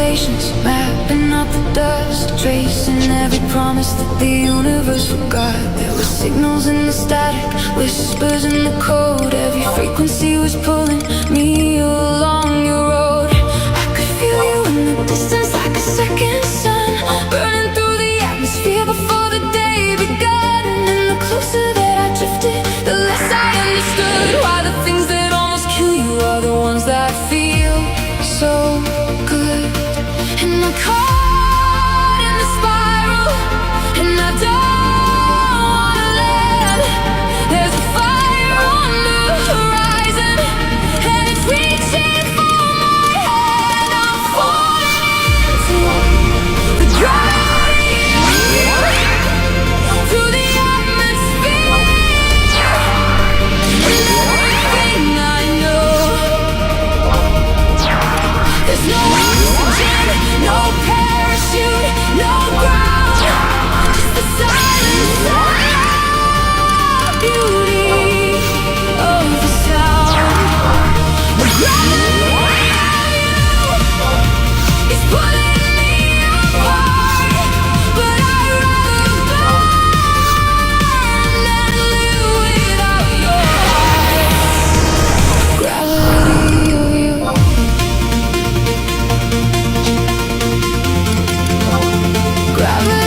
constellations, mapping out the dust, tracing every promise that the universe forgot. There were signals in the static, whispers in the code. Every frequency was pulling me along your road. I could feel you in the distance like a second sun, burning through the atmosphere before the day begun. And the closer that I drifted, the less I understood why the things that almost kill you are the ones that feel so good. And I'm caught in the spiral, and I don't wanna let. There's a fire on the horizon, and it's reaching for my head. I'm falling into the gravity of you, through the atmosphere, and everything I know. There's no oxygen, no parachute, no ground, just the silence and the beauty of the sound. The gravity of you is pulling me apart, but I'd rather burn than live without your heart. Gravity of you. Gravity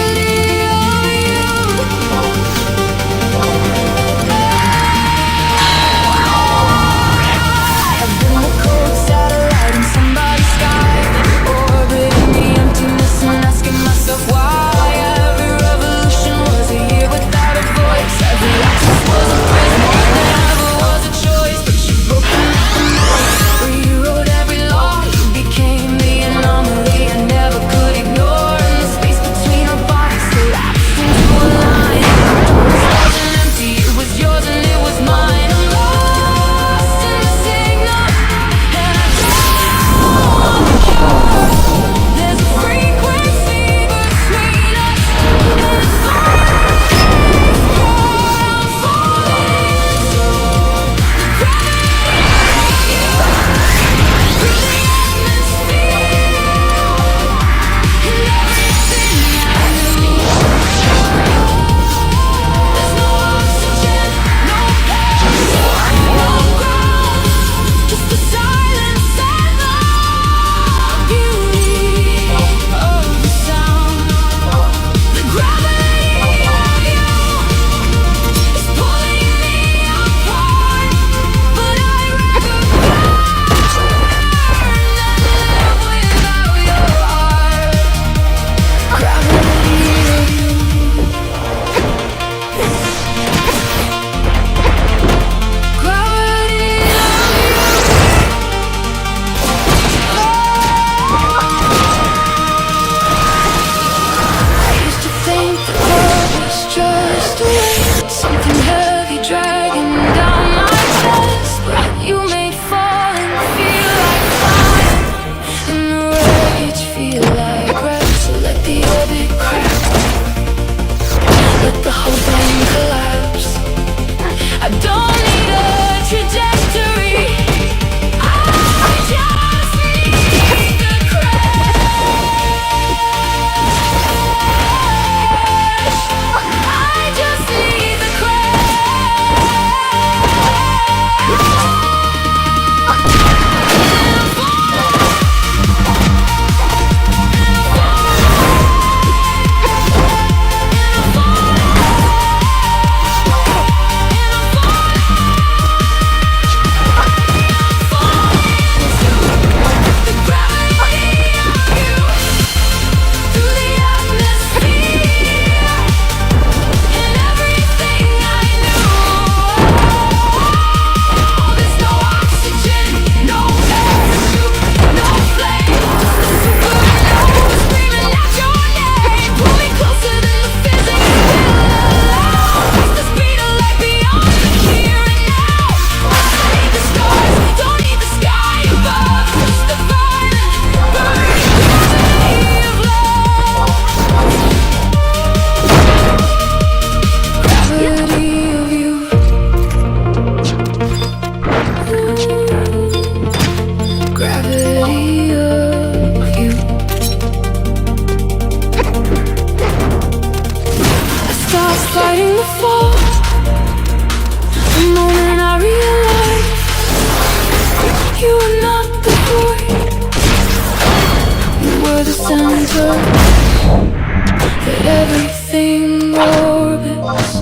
that everything orbits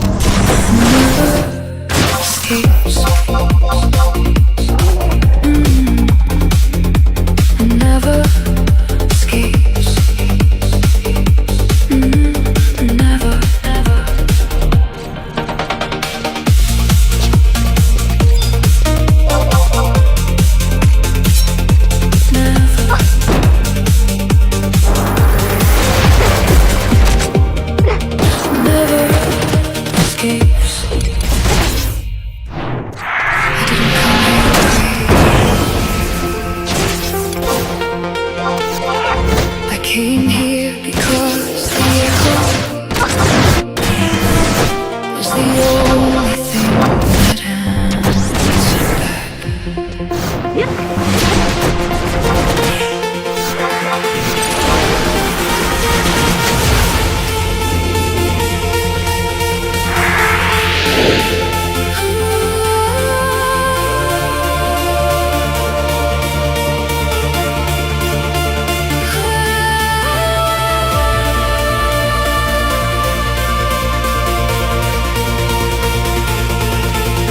and never escapes. And never escapes. Never, never. Came here because the echo was the only thing that answered back.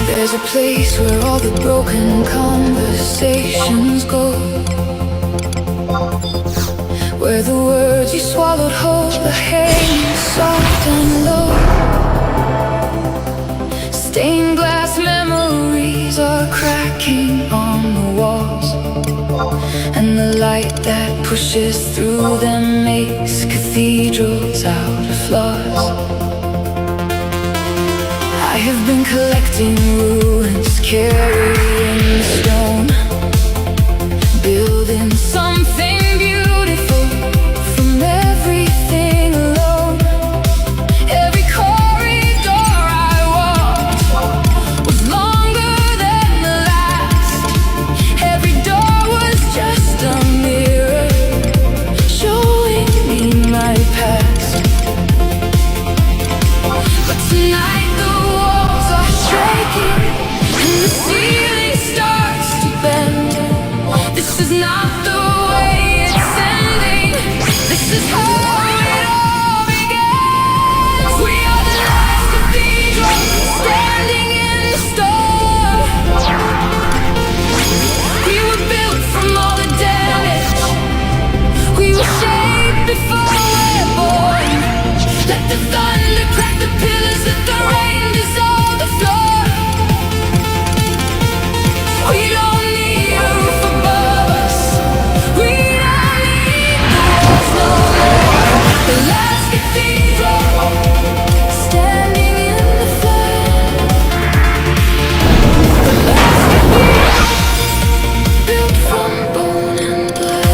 There's a place where all the broken conversations go, where the words you swallowed whole are hanging soft and low. Stained glass memories are cracking on the walls, and the light that pushes through them makes cathedrals out of flaws. I have been collecting ruins, carrying stone, building something beautiful from everything alone. Every corridor I walked was longer than the last. Every door was just a mirror showing me my past. But tonight shaking and the ceiling starts to bend. This is not the way it's ending. This is how it all began. We are the last cathedral standing in the storm. We were built from all the damage. We were shaped before we were born. Let the thunder crack the pillars, let the rain dissolve the floor. We don't need a roof above us. We don't need the walls no more. The last cathedral standing in the flame. The last cathedral built from bone and blood.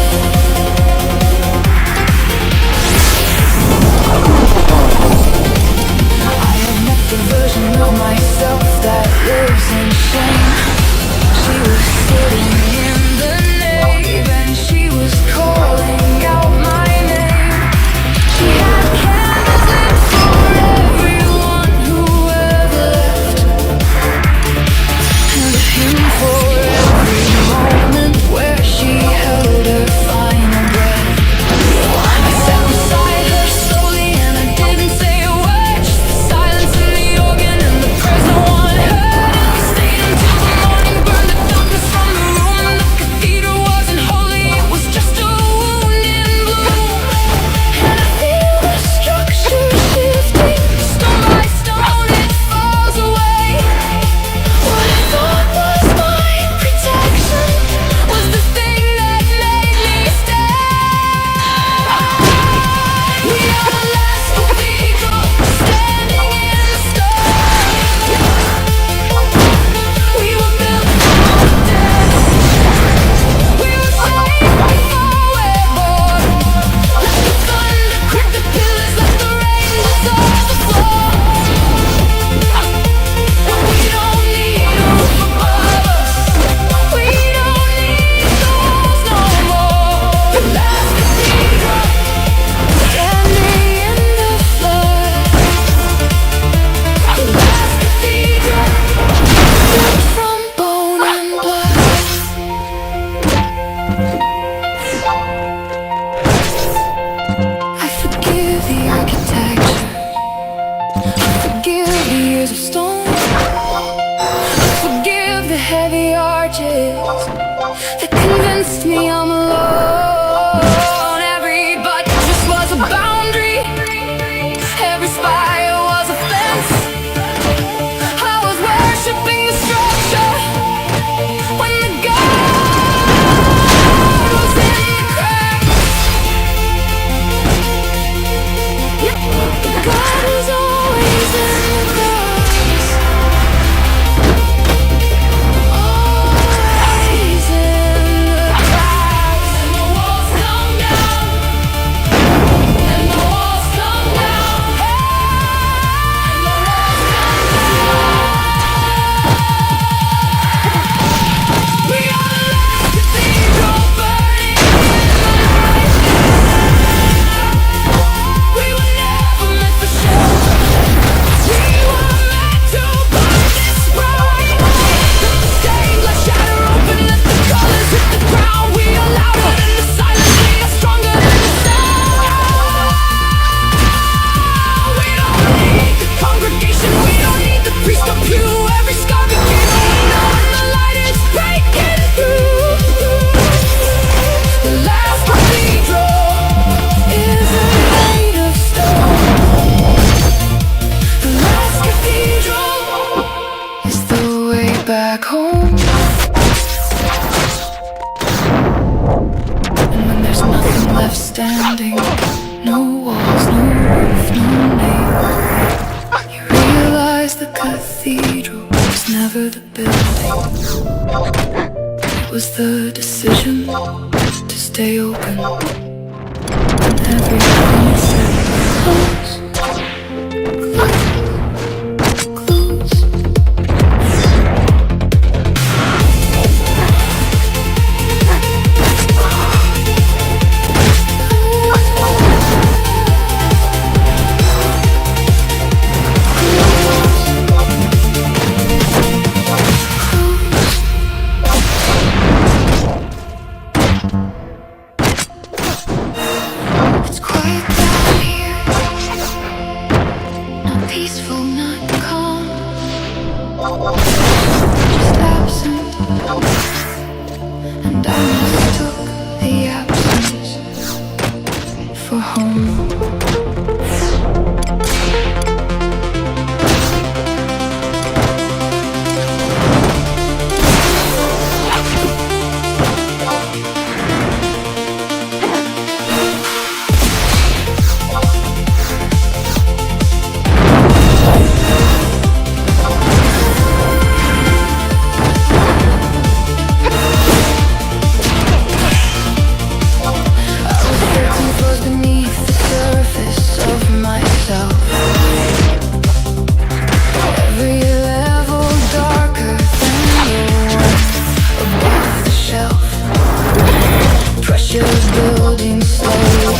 standing. No walls, no roof, no name. You realize the cathedral was never the building. It was the decision to stay open. And everything said close, close, close. It's quiet down here, not peaceful, not calm, just absent. And I mistook the absence for home. Building slowly,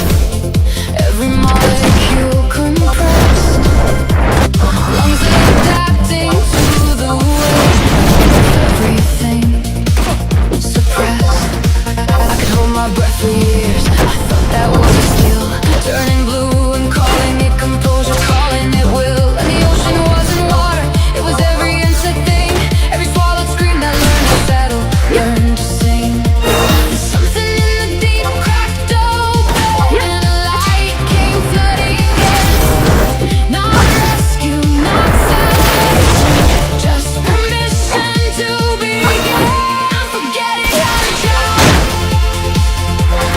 every molecule compressed, lungs adapting to the weight of everything suppressed. I could hold my breath for years, I thought that was a skill, turning blue and calling it composure, calling it will. And the ocean wasn't water, it was every insect thing, every swallowed scream that learned to settle, learned to sing. Something in the deep cracked open and light came flooding in. Not rescue, not salvation, just permission to begin. I'm forgetting how to drown,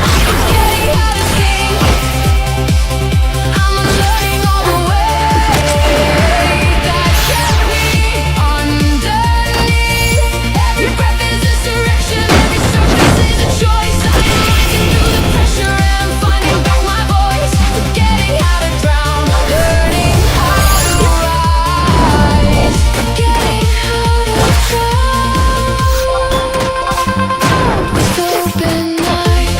I'm forgetting how to sing. I'm unlearning all the weight that kept me underneath. Every breath is insurrection, every surface is a choice. I am rising through the pressure and finding back my voice. Forgetting how to drown, learning how to rise. Forgetting how to drown with open eyes.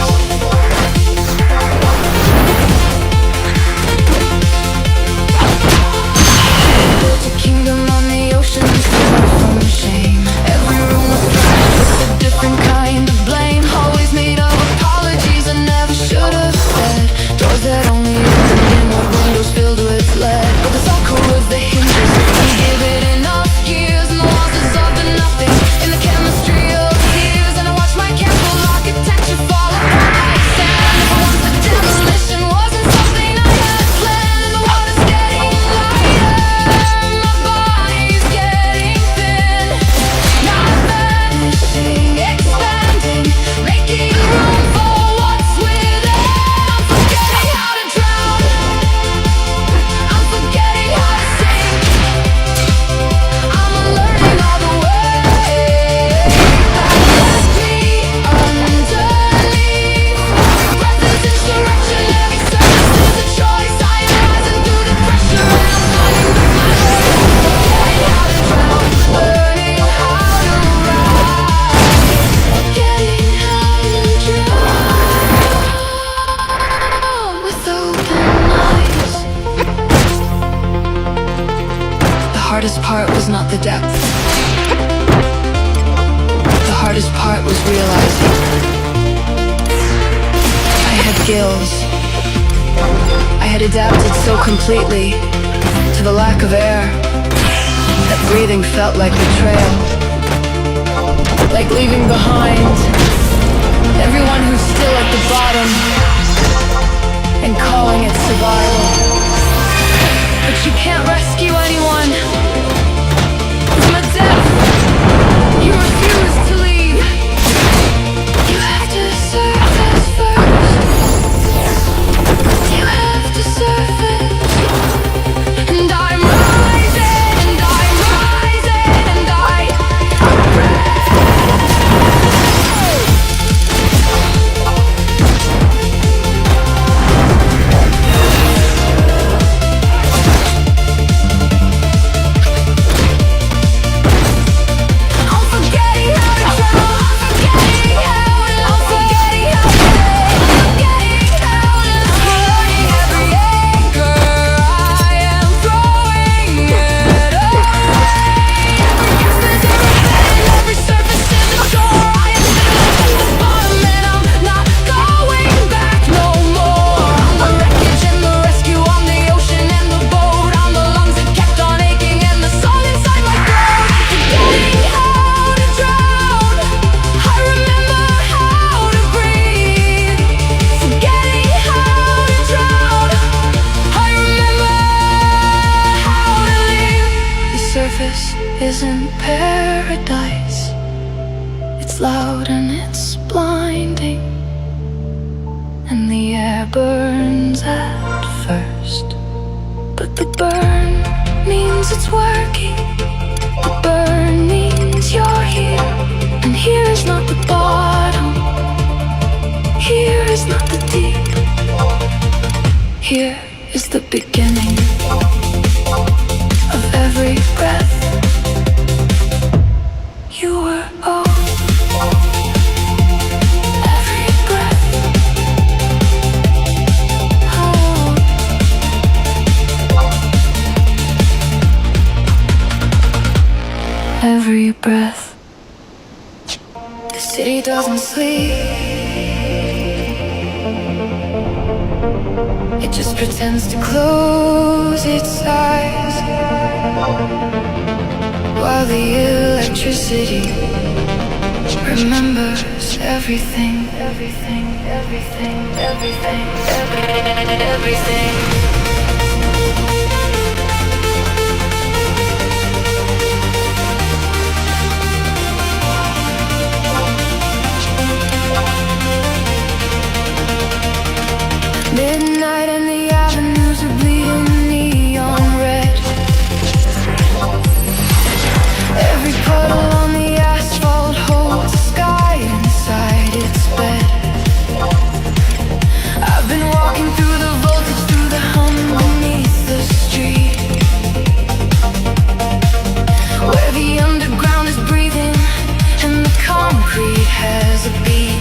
Built a kingdom on the ocean, far from shame. Every room was filled with a different kind of blame. Always made of apologies I never should have said. Doors that only opened inward, windows filled with lead. But the alcohol was the hinges. We give it enough years, and the walls dissolve to nothing in the chemistry of tears. And I watch my careful architecture fall apart like sand. Never once the demolition wasn't something I had planned. And the water's getting lighter, my body's getting thin. Not vanishing, expanding, making room for what's within. I'm forgetting how to drown, I'm forgetting how to sing. I'm unlearning all the weight that left me underneath. Every breath is insurrection, every surface is a choice. I am rising through the pressure and I'm finding back my voice. Forgetting how to drown, learning how to rise. Forgetting how to drown with open eyes. The hardest part was not the depth. The hardest part was realizing I had gills. I had adapted so completely to the lack of air that breathing felt like betrayal, like leaving behind everyone who's still at the bottom and calling it survival. But you can't rescue anyone from a death you refuse to leave. You have to surface first. isn't paradise. It's loud and it's blinding, and the air burns at first. But the burn means it's working. The burn means you're here. And here is not the bottom, here is not the deep. Here is the beginning of every breath. You were all, every breath. Oh. Every breath. The city doesn't sleep, it just pretends to close its eyes, while the electricity remembers everything, everything, everything, everything, everything. Midnight and the avenues are bleeding neon red. Every puddle on the asphalt holds the sky inside its bed. I've been walking through the voltage, through the hum beneath the street, where the underground is breathing and the concrete has a beat.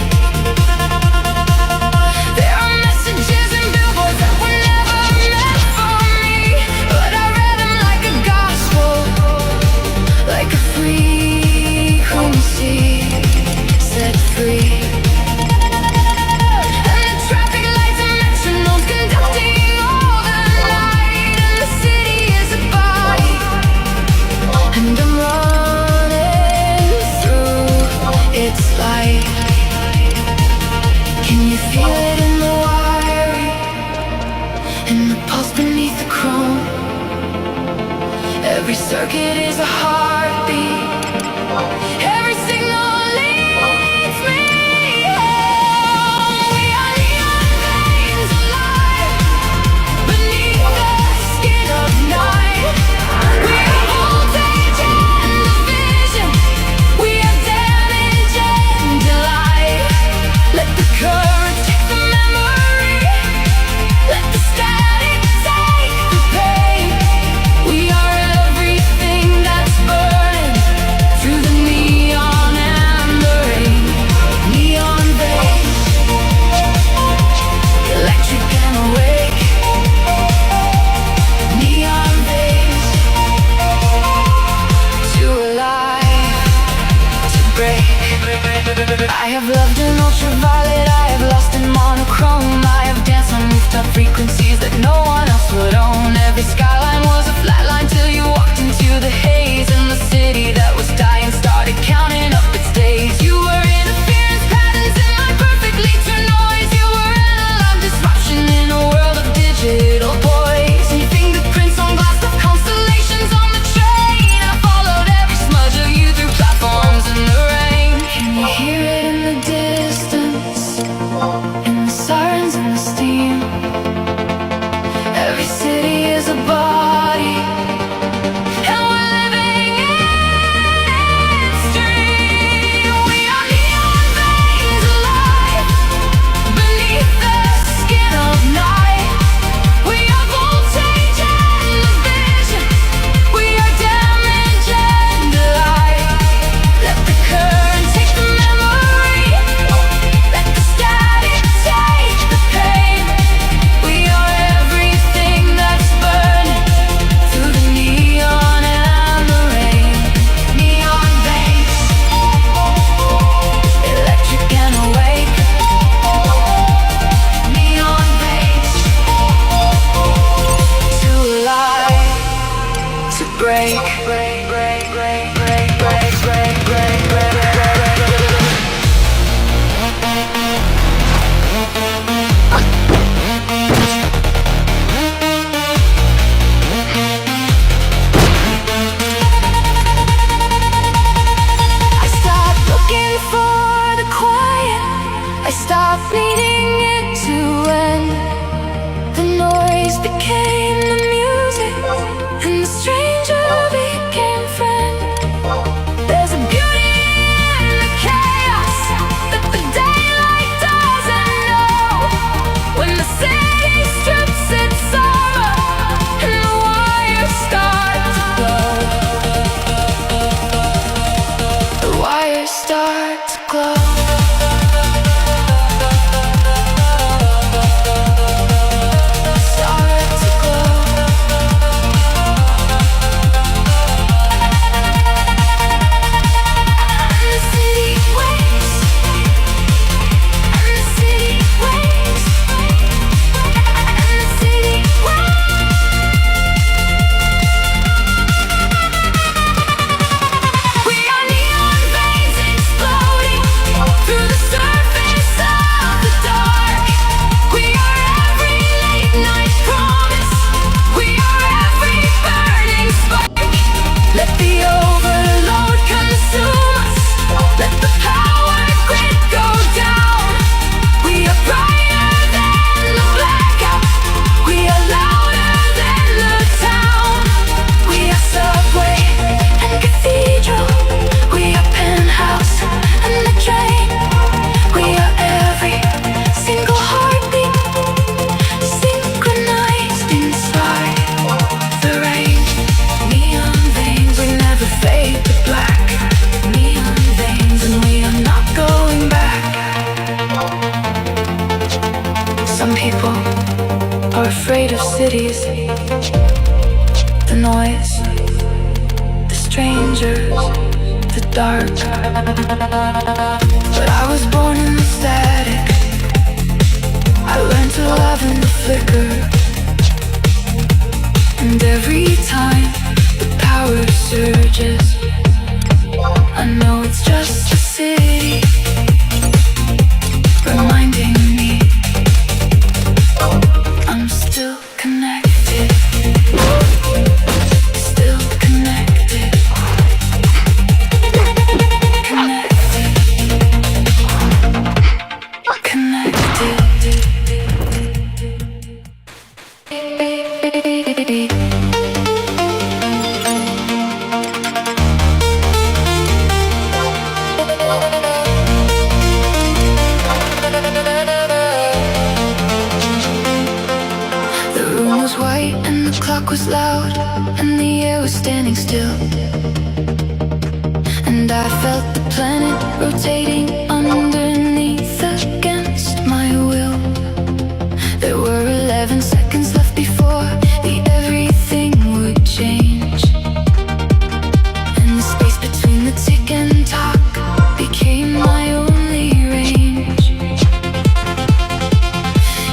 Can you feel it in the wiring, in the pulse beneath the chrome? Every circuit is a heartbeat, every signal leads me home. We are neon flames alive beneath the skin of night. We are voltage and division, we are damage and delight. Let the current take the memory, let the static take the pain. We are everything that's are afraid of cities, the noise, the strangers, the dark. But I was born in the static. I learned to love in the flicker. And every time the power surges, I know it's just the city reminding me I'm still connected. Still connected. Connected. Connected. The room was white and the clock was loud, and the air was standing still. And I felt the planet rotating underneath against my will. There were 11 seconds left before everything would change. And the space between the tick and tock became my only range.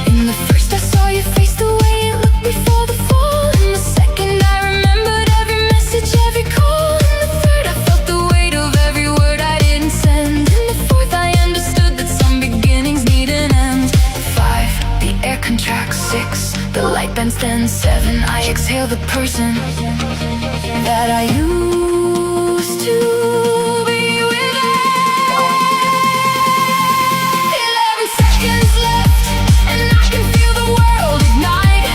In the first I saw your face, the way it looked before the fall. In the second I remembered every message, every call. In the third I felt the weight of every word I didn't send. In the fourth I understood that some beginnings need an end. 5, the air contracts. 6, the light bends. Then 7, I exhale the person that I used to be without. 11 seconds left, and I can feel the world ignite.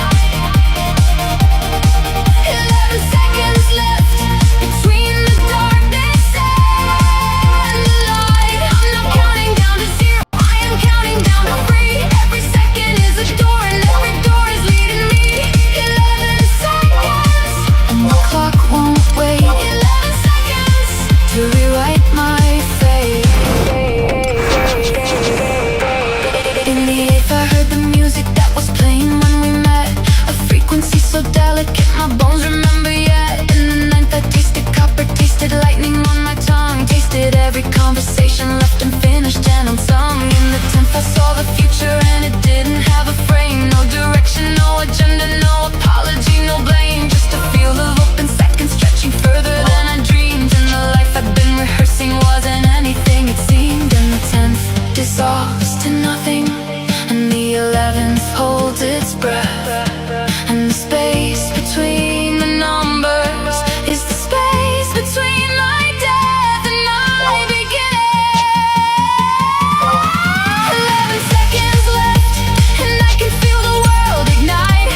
11 seconds left between the darkness and the light. I'm not counting down to 0, I am counting down to 3. Every second is a door, and every door is leading me. 11 seconds, and the clock won't wait. 11 seconds to rewrite my fate. In the 8th I heard the music that was playing when we met, a frequency so delicate my bones remember yet. In the 9th I tasted copper, tasted lightning on my tongue, tasted every conversation left unfinished and unsung. In the 10th I saw the future and it didn't have a frame. No direction, no agenda, no apology, no blame. Just a field of open seconds stretching further than I dreamed. And the life I'd been rehearsing wasn't anything it seemed. And the 10th dissolves to nothing, and the 11th holds its breath. And the space between the numbers is the space between my death and my beginning. 11 seconds left, and I can feel the world ignite.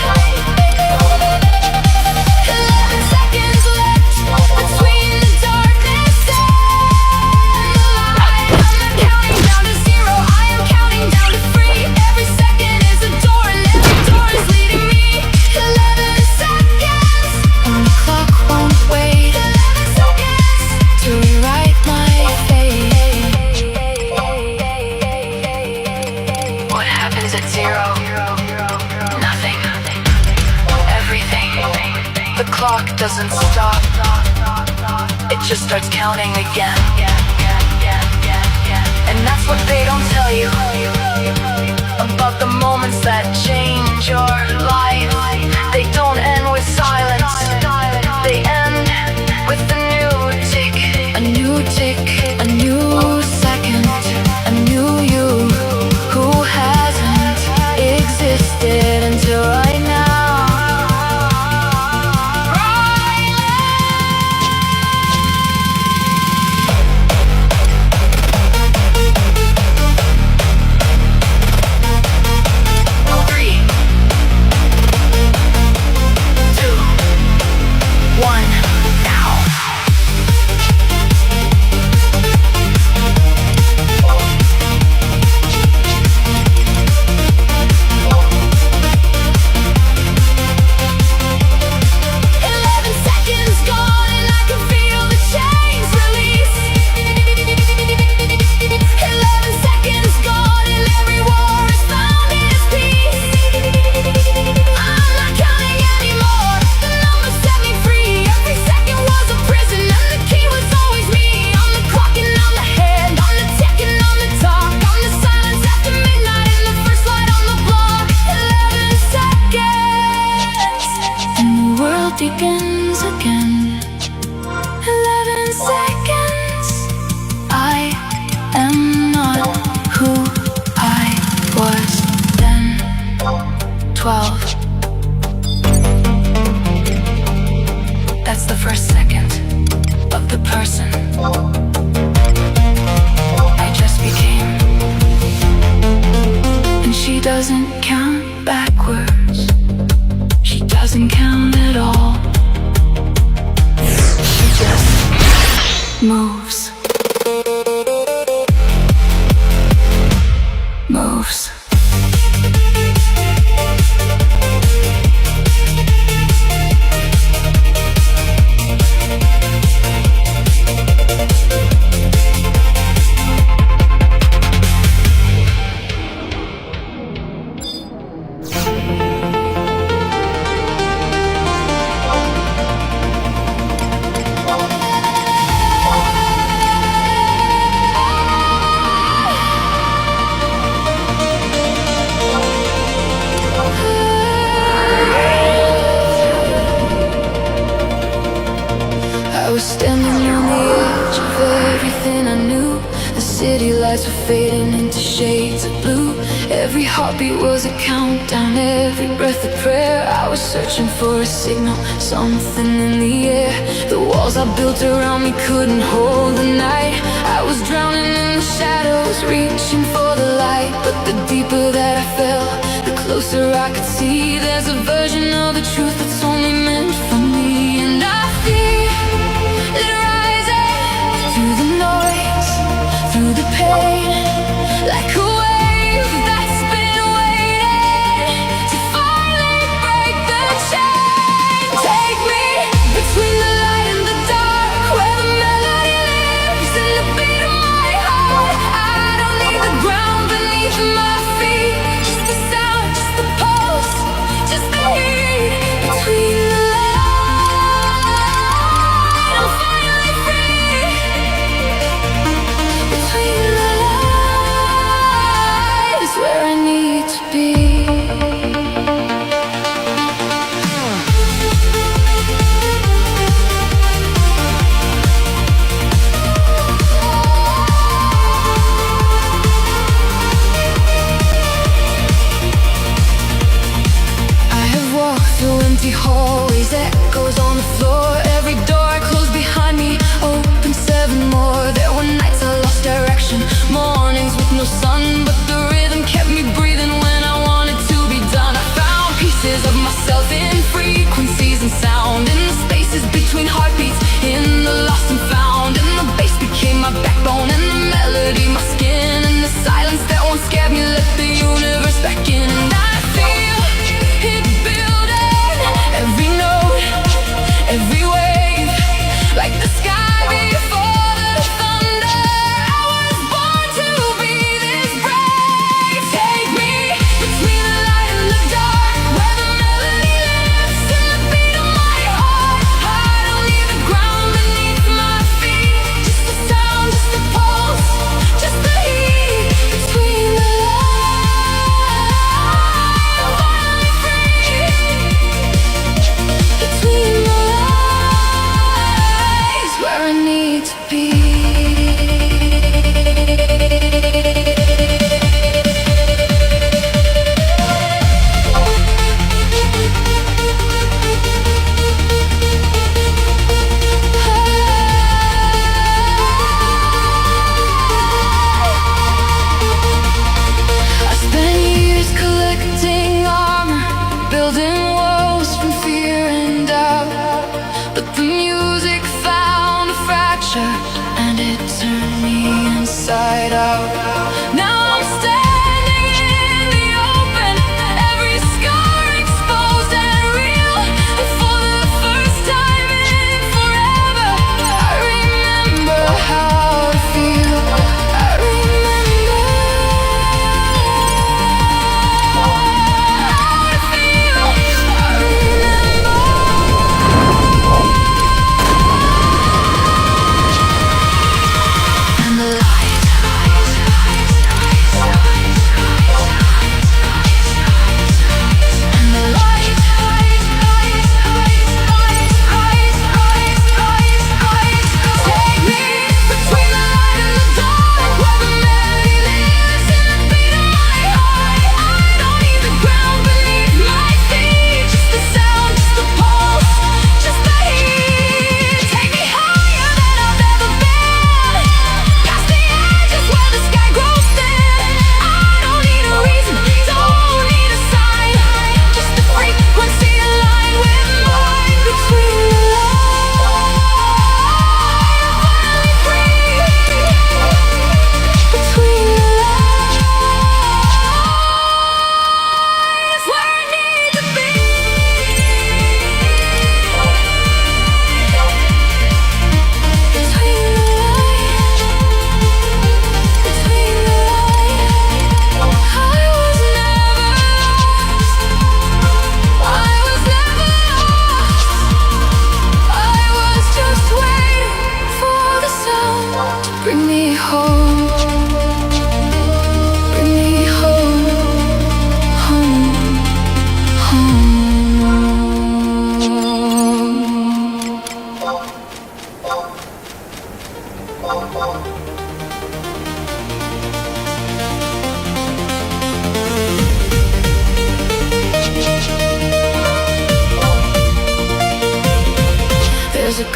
11 seconds left between the darkness and the light. I'm not counting down to 0, I am counting down to 3. Every second is a door, and every door is leading me. 11 seconds, and the clock won't wait. 11 seconds to rewrite my fate. What happens at 0? Nothing. Everything. The clock doesn't stop. It just starts counting again. And that's what they don't tell you about the moments that change your life. They don't end with silence. They end with a new tick. A new tick, a new second, a new you who hasn't existed until right now. Three, begins again. 11 seconds. I am not who I was then. 12. That's the first second of the person I just became. And she doesn't count backwards. She doesn't count at all. She just moves. Moves. I was standing on the edge of everything I knew. The city lights were fading into shades of blue. Every heartbeat was a countdown, every breath a prayer. I was searching for a signal, something in the air. The walls I built around me couldn't hold the night. I was drowning in the shadows, reaching for the light. But the deeper that I fell, the closer I could see. There's a version of the truth that's only meant for me. And I feel it rising through the noise, through the pain, like a wave that's been waiting to finally break the chain. Take me between the light and the dark, where the melody lives in the beat of my heart. I don't need the ground beneath my feet, just the sound, just the pulse, just the heat between the hallways, echoes on the floor. Every door I closed behind me opened 7 more. There were nights I lost direction, mornings with no sun, but the rhythm kept me breathing when I wanted to be done. I found pieces of myself in frequencies and sound, in the spaces between heartbeats, in the lost and found. And the bass became my backbone, and the melody my skin, and the silence that once scared me let the universe back in. And I feel it building, every note, every word.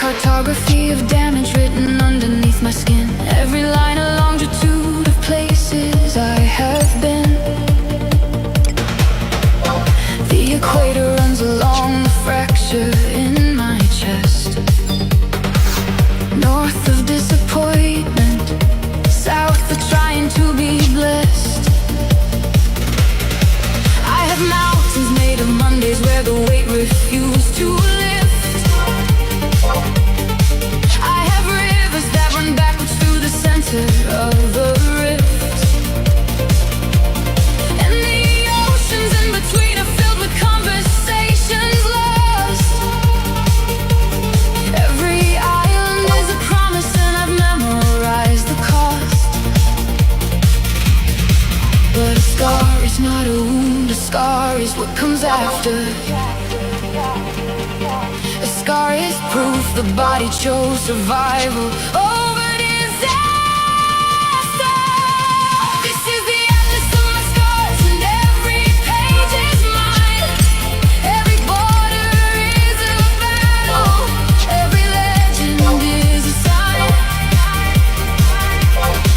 Cartography of damage written underneath my skin. Every line a longitude of places I have been. The equator runs along the fracture in my chest. North of disappointment, south of trying to be blessed. I have mountains made of Mondays where the weight refused to lift. I have rivers that run backwards through the center of the rift. And the oceans in between are filled with conversations lost. Every island is a promise and I've memorized the cost. But a scar is not a wound, a scar is what comes after. A scar is proof the body chose survival over disaster. This is the atlas of my scars and every page is mine. Every border is a battle, every legend is a sign.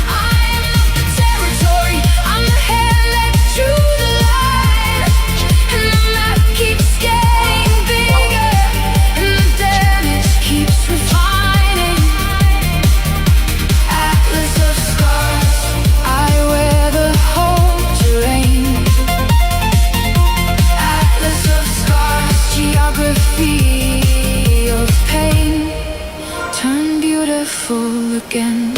I am not the territory, I'm the hand that drew the line. And the map keeps getting bigger, and the damage keeps refining. Atlas of scars, I wear the whole terrain. Atlas of scars, geography of pain. Turn beautiful again.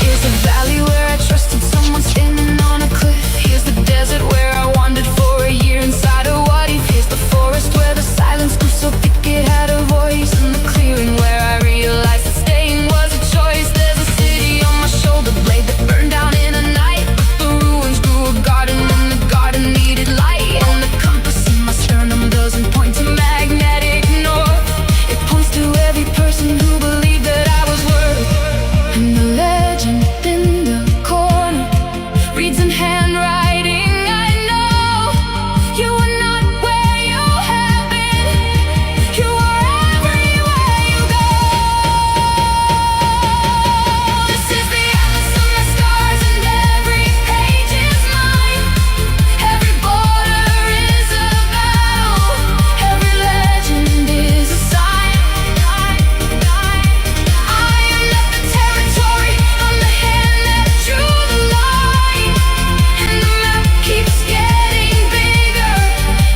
Here's the valley where I trusted someone standing on a cliff. Here's the desert where I wandered for a year inside a what if. Here's the forest where the silence grew so thick it had a voice. And the clearing where I realized that staying was a choice. There's a city on my shoulder blade that burned down in a night. But the ruins grew a garden and the garden needed light. And the compass in my sternum doesn't point to magnetic north. It points to every person who believed that I was worth. And the legend in the corner reads in handwriting I know. You are not where you have been, you are everywhere you go. This is the atlas of my scars and every page is mine. Every border is a battle, every legend is a sign. I am not the territory, I'm the hand that drew the line. And the map keeps getting bigger,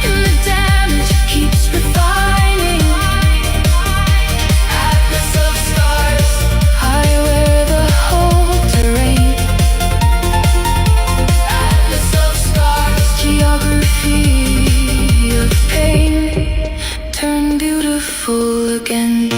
and the damage keeps refining. Atlas of scars, I wear the whole terrain. Atlas of scars, geography of pain. Turn beautiful again.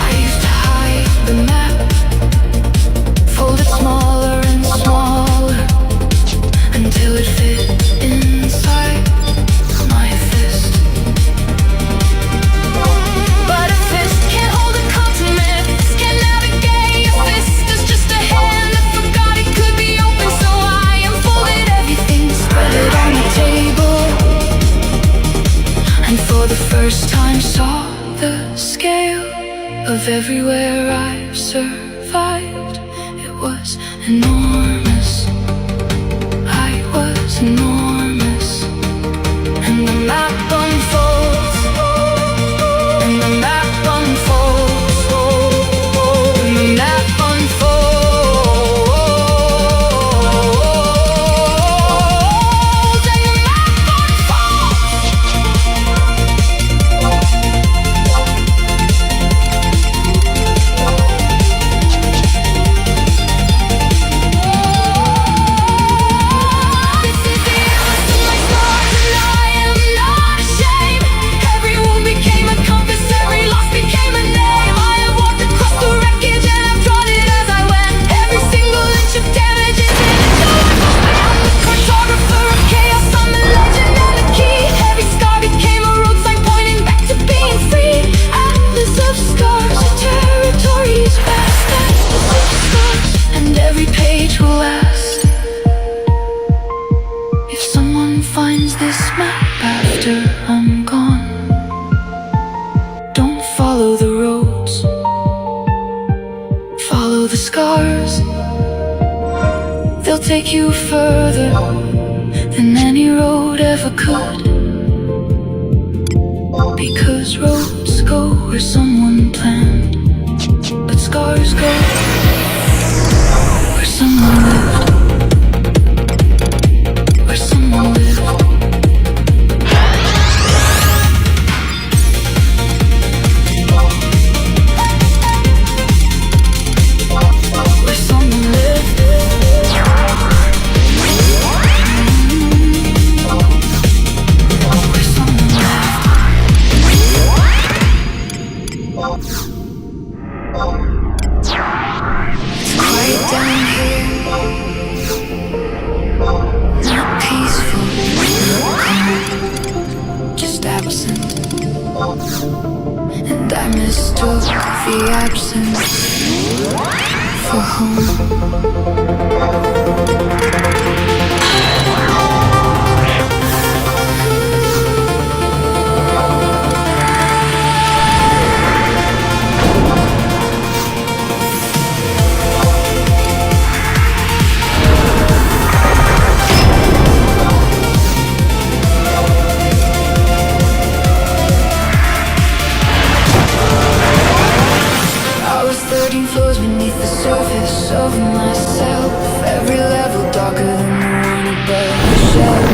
I used to hide the map, fold it smaller and smaller until it fit inside my fist. But a fist can't hold a continent, fist can't navigate. A fist is just a hand that forgot it could be open. So I unfolded everything, spread it on the table, and for the first time saw the scale of everywhere I've survived. It was enormous, I was enormous. And the map unfolds, and the map unfolds, and the map unfolds, and the map unfolds. finds this map after I'm gone? Don't follow the roads, follow the scars. They'll take you further than any road ever could. Because roads go where someone planned, but scars go where someone lived. Where someone lived. And I mistook the absence for home. Floors beneath the surface of myself. Every level darker than the one above the shelf.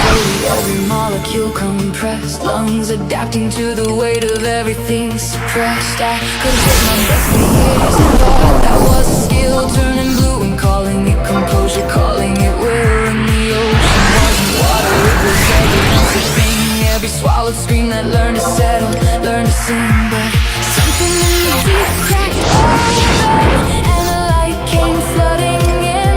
Slowly, every molecule compressed. Lungs adapting to the weight of everything suppressed. I could hit my breath for years and thought that was a skill. Turning blue and calling it composure, calling it will. And the ocean wasn't water, it was everything. Every swallowed scream that learned to settle, learned to sing. But something in the deep cracked open, and the light came flooding in.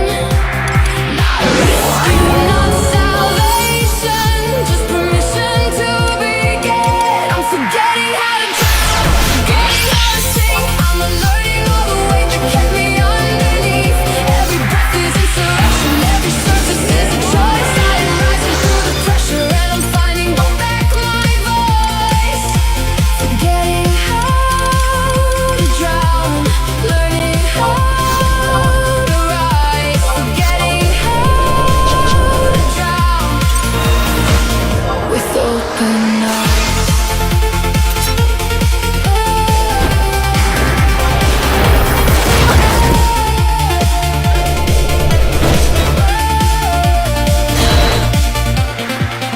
Not rescue, not salvation, just permission to begin. I'm forgetting how to drown, forgetting how to sing. I'm unlearning all the weight that kept me underneath. Every breath is insurrection, every surface is a choice. I am rising through the pressure, and I'm finding back my voice. Forgetting how to drown, learning how to rise. Forgetting how to drown with open eyes.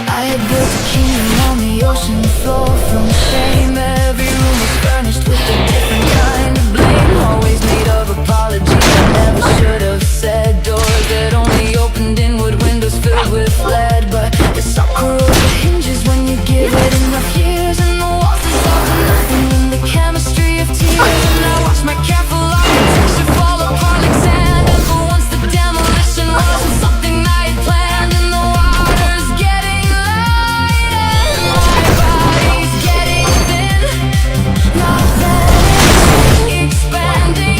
I had built a kingdom on the ocean floor from shame. Every room was furnished with a different kind of blame. Always made of apologies I never should have said. Doors that only opened inward, windows filled with lead. But the sock corrodes the hinges when you give it enough years. And the walls dissolve to nothing in the chemistry of tears. And I watch my careful architecture fall apart like sand. And for once the demolition wasn't something I had planned. And the water's getting lighter, my body's getting thin. Not vanishing, expanding,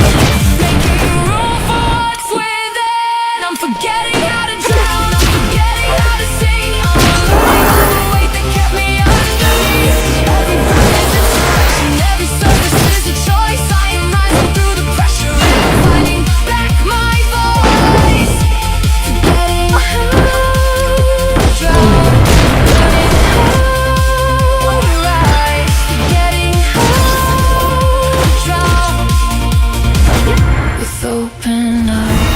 making room for what's within. I'm forgetting how to drown, I'm forgetting how to sing. I'm unlearning all the weight that kept me underneath. Every breath is insurrection, every surface is a choice. I am rising through the pressure, and I'm finding back my voice. Forgetting how to drown, learning how to rise. Forgetting how to drown with open eyes.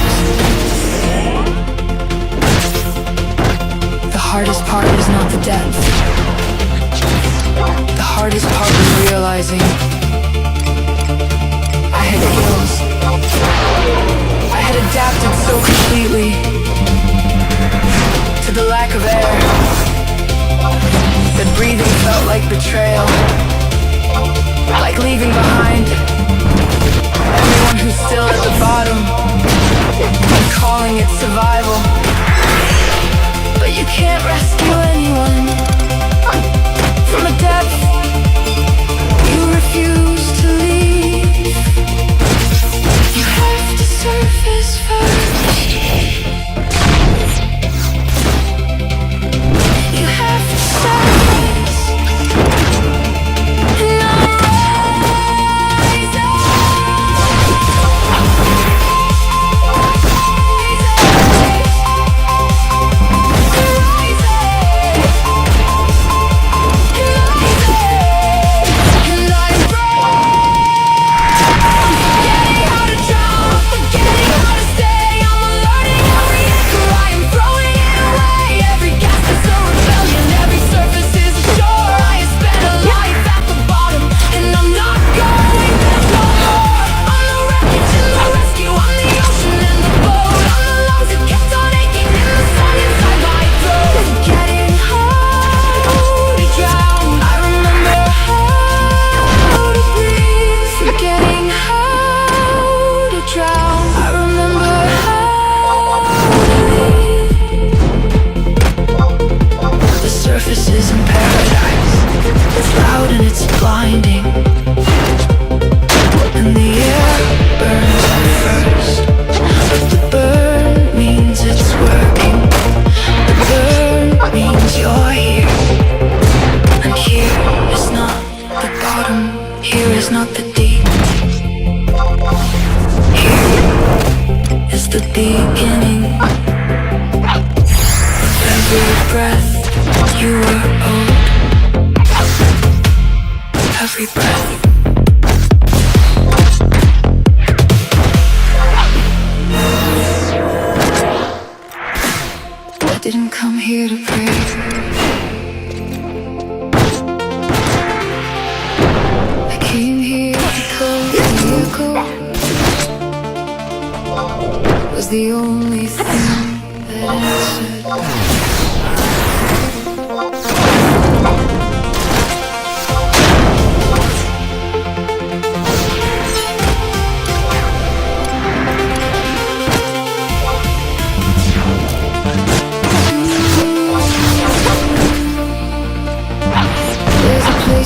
The hardest part is not the depth. The hardest part was realizing I had gills. I had adapted so completely to the lack of air that breathing felt like betrayal, like leaving behind everyone who's still at the bottom and calling it survival. But you can't rescue anyone from a depth you refuse to leave. You have to surface first. breath you were owed, every breath. I didn't come here to pray. I came here because the echo was the only thing that answered.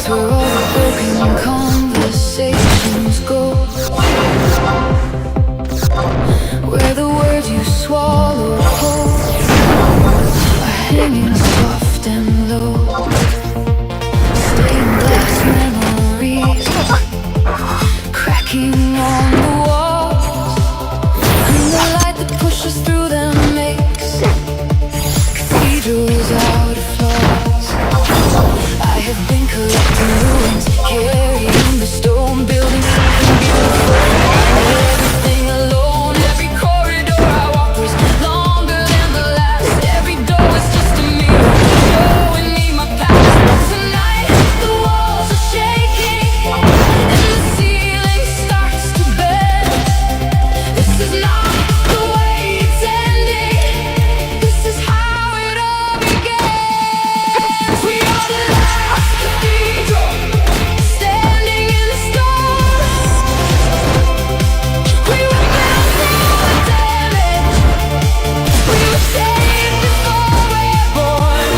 Where all the broken conversations go, where the words you swallow whole are hanging soft and low. Stained glass memories cracking on the walls, and the light that pushes through them makes cathedrals out of flaws. I have been collecting ruins, carrying the stone, building something beautiful. Everything alone, every corridor I walk was longer than the last. Every door was just a mirror, showing me my past. Tonight, the walls are shaking, and the ceiling starts to bend. This is not the way it's ending. This is how it all began. We are the last cathedral, standing in the storm. We were built from the damage. We were saved before we were born.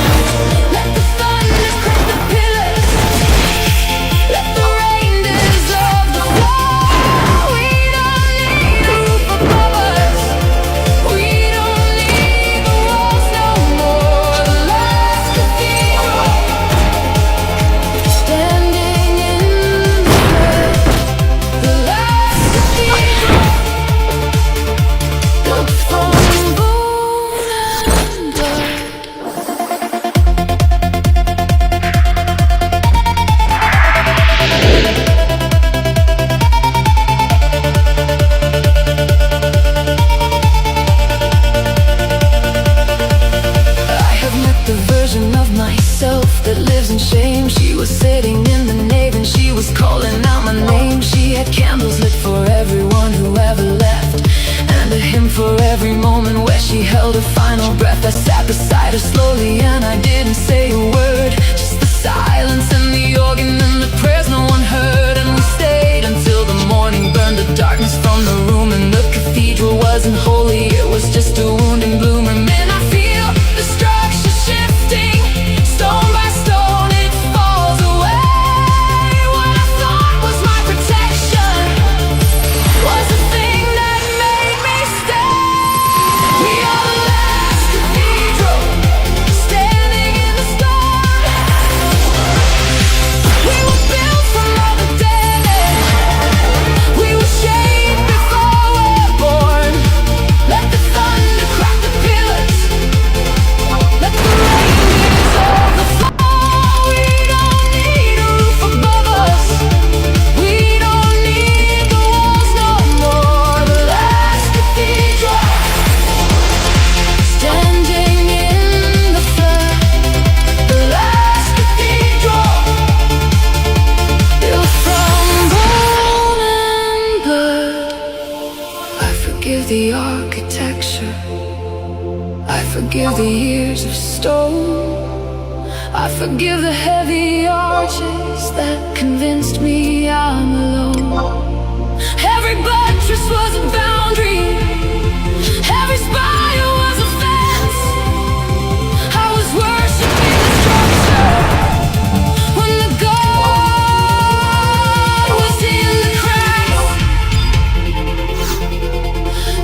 Let the thunder crack the pillars. Let the rain dissolve the floor. We don't need a roof above us. We don't need the walls no more. The last cathedral, standing in the dirt. The last cathedral, built from bone and blood. I have met the version of myself that lives in shame. She was sitting in the nave and she was calling out my name. She had candles lit for everyone who ever left, and a hymn for every moment where she held her final breath. I sat beside her slowly and I didn't say a word, just the silence and the organ and the prayers no one heard. And we stayed until the morning burned the darkness from the room, and the cathedral wasn't holy, it was just a wounding bloom. And then I feel the structure shifting, stone by stone it falls away. What I thought was my protection was the thing that made me stay. We are the last cathedral, standing in the storm. We were built from all the damage. We were shaped before we were born. Let the thunder crack the pillars. Let the rain dissolve the floor. We don't need a roof above us. We don't need the walls no more. The last cathedral, standing in the flood. The last cathedral, built from bone and blood. I forgive the architecture, I forgive the years of stone, I forgive the heavy arches that convinced me I'm alone. Every buttress was a boundary, every spire was a fence. I was worshiping the structure when the God was in the cracks.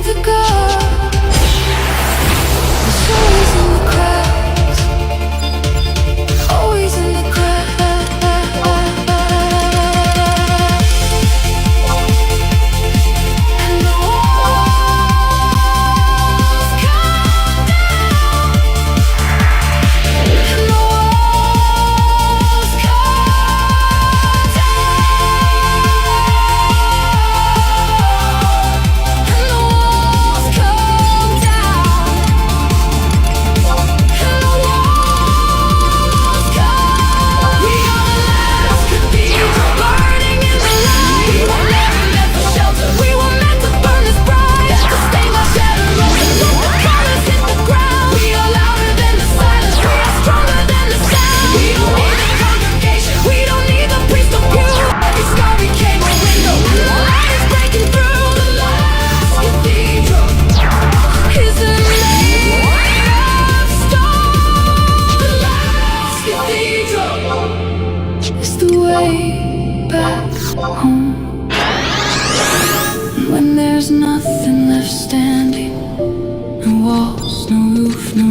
The God was always in the cracks, always in the cracks. And the walls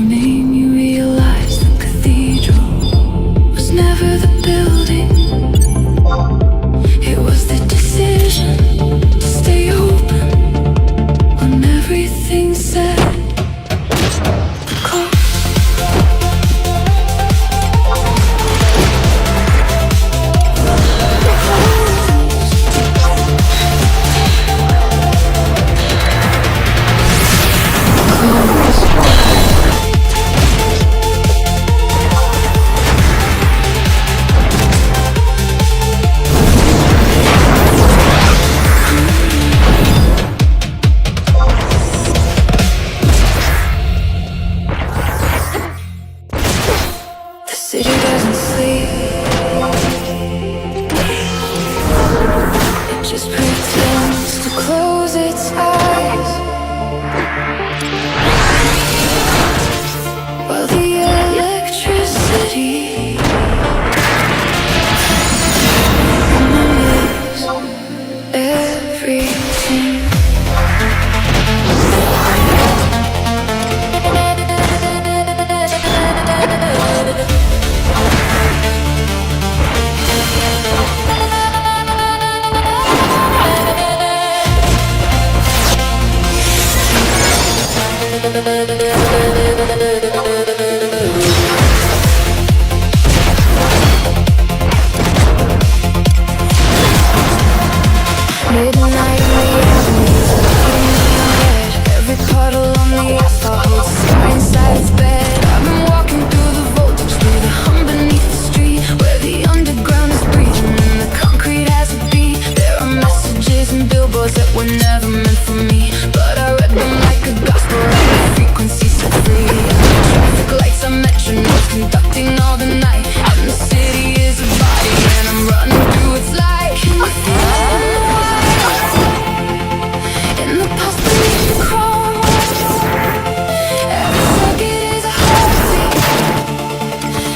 name, you realize the cathedral was never the building. It was the decision to stay open when everything said close. The city doesn't sleep, it just pretends to close its eyes while the electricity remembers everything. Midnight in the avenues, red. Every puddle on the asphalt holds a scar inside its bed. I've been walking through the voltage, through the hum beneath the street, where the underground is breathing and the concrete has a beat. There are messages and billboards that were never meant for me, but I read them like a gospel, like a frequency set free. Traffic lights are metronomes conducting all the night, and the city is a body and I'm running through its light. Can you feel it? In the past beneath the chrome, every second is a heartbeat,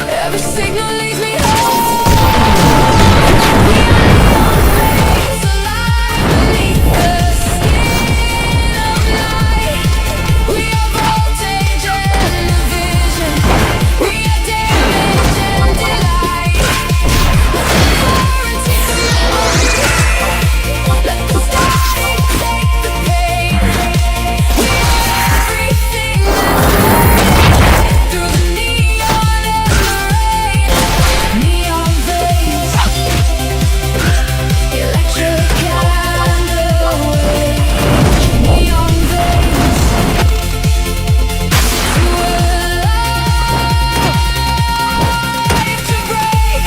every signal leads me home. We are neon flames alive beneath the skin of night. We are voltage and division, we are damage and delight. Quarantine to memory, let the static take the pain. We are everything that's made through the neon and the rain. Neon veins, electric candleway. Neon veins, too alive to break.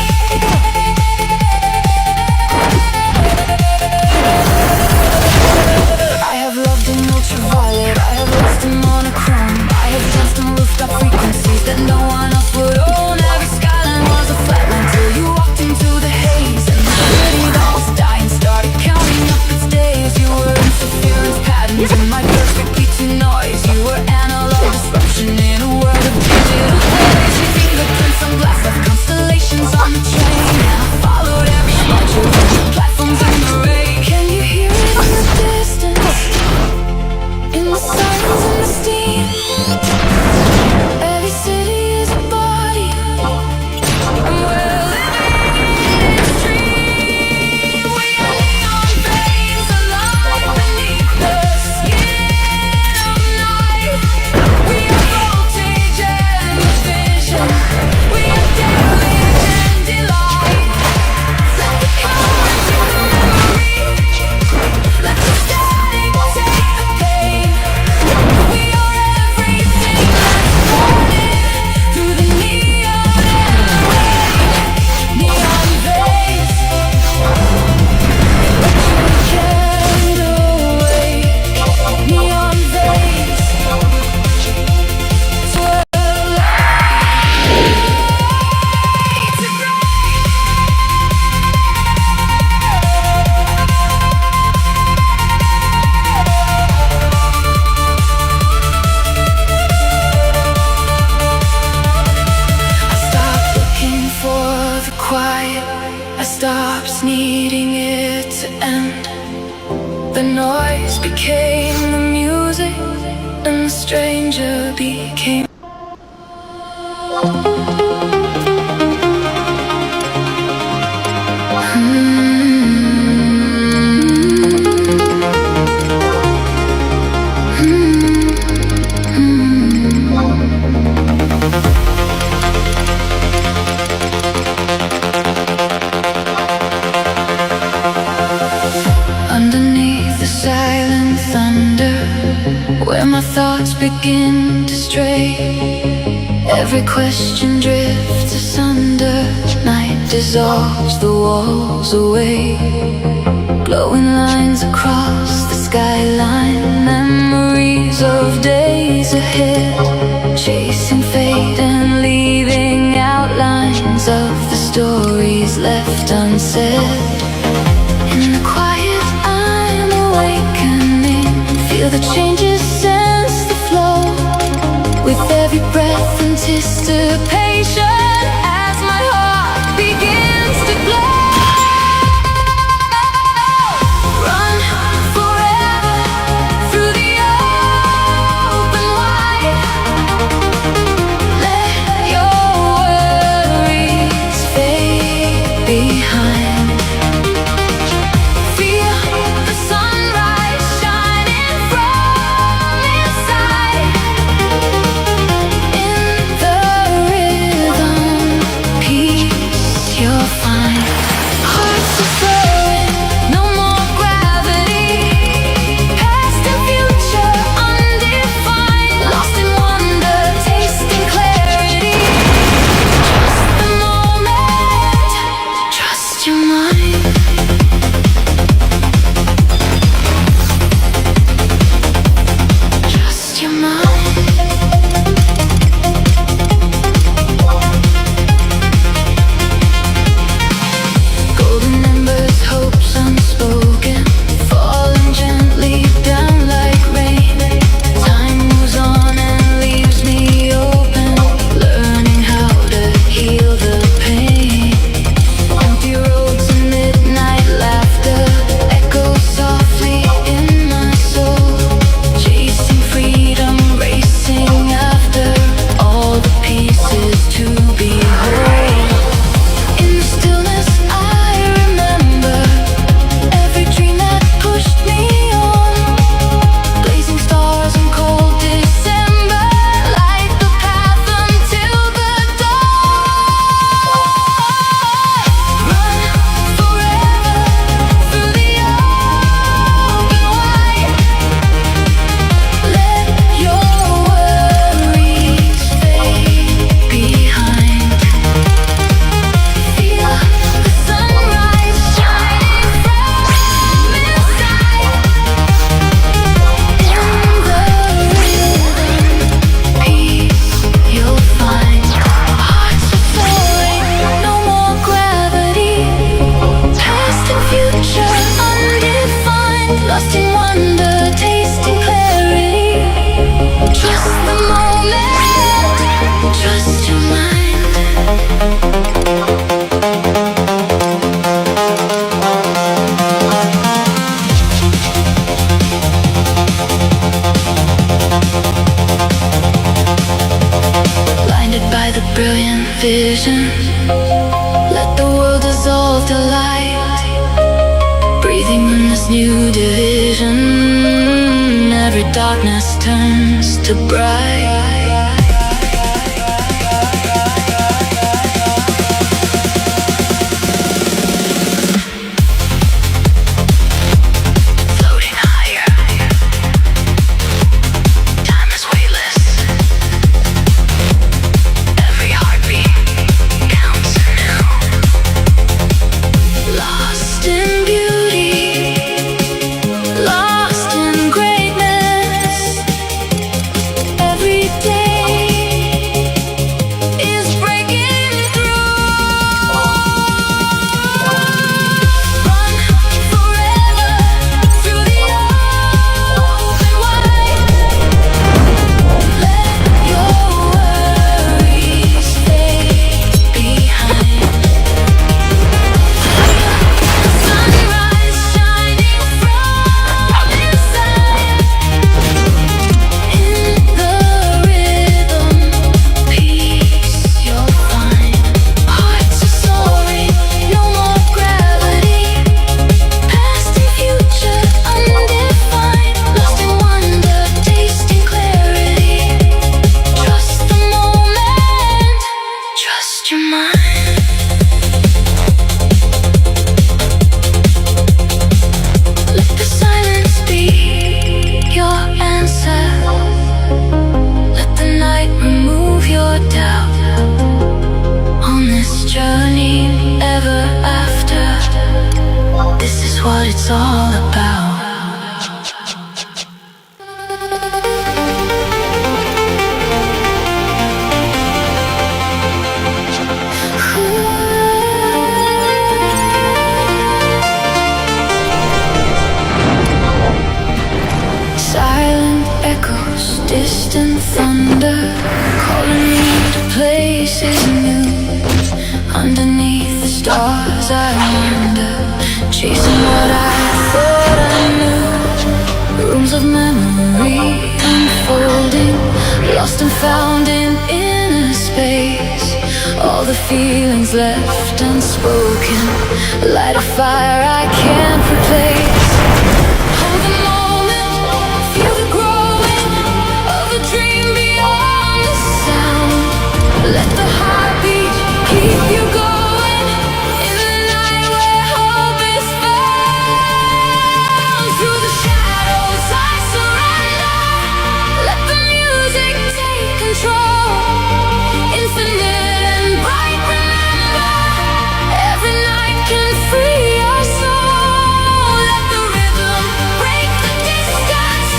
I have loved in ultraviolet, I have lost in monochrome, I have danced on rooftop frequencies that no one else would own. Every skyline was a flatline till you walked into the haze, and the city that was dying started counting up its days. You were interference patterns in my perfect beating noise. You were analog disruption in a world of digital noise. Your fingerprints on glass left constellations on the train, and I followed every module, platforms in the rain. Can you hear it in the distance? In the silence and the steam, every city is a Every question drifts asunder. Night dissolves the walls away. Glowing lines across the skyline. Memories of days ahead. Chasing fate and leaving outlines of the stories left unsaid. In the quiet I'm awakening. Feel the changes, sense the flow. With every breath anticipation as my heart begins to glow. Run forever through the open wide. Let your worries fade behind. Feel the sunrise shining from inside. You'll find hearts are flowing, no more gravity. Past and future undefined, lost in wonder, tasting clarity. Trust the moment, trust your mind. Trust your mind. Lost in wonder, tasting clarity. Trust the moment, trust your mind. Blinded by the brilliant vision, let the world dissolve to light. Breathing in this new division, every darkness turns to bright. Floating higher, time is weightless. Every heartbeat counts anew. Lost in beauty, lost in greatness. Every it's all about. Silent echoes, distant thunder, calling me to places new. Underneath the stars I wander, chasing what I thought I knew. Rooms of memory unfolding, lost and found in inner space. All the feelings left unspoken, light a fire I can't replace. Hold the moment, feel the growing of a dream beyond the sound. Let the heartbeat keep you going in the night where hope is found. Through the shadows I surrender, let the music take control. Infinite and bright, remember, every night can free your soul. Let the rhythm break the distance,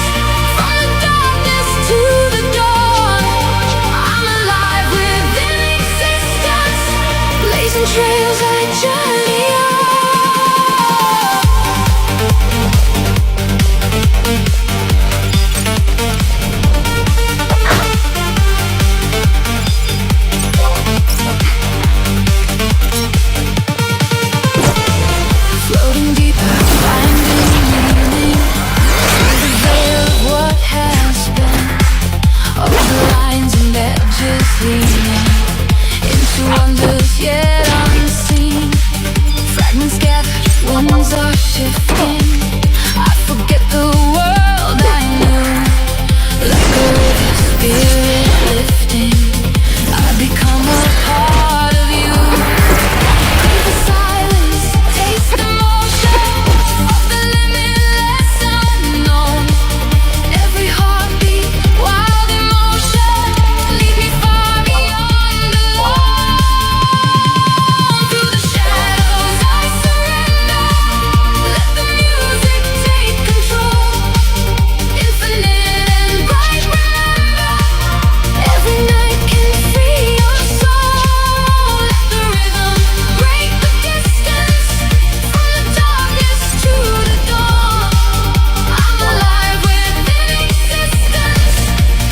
from the darkness to the dawn. I'm alive within existence, blazing trails I journey on. Floating deeper, finding meaning through the veil of what has been. All the lines and edges leaning into wonders yet unseen. Fragments gathered, winds are shifting. I forget the world I knew. Like a river, spirit lifting, I become a part of you. Crave the silence, taste the motion of the limitless unknown. Every heartbeat, wild emotion, lead me far beyond the lawn. Through the shadows I surrender, let the music take control. Infinite and bright, remember, every night can free your soul. Let the rhythm break the distance, from the darkness to the dawn. I'm alive within existence,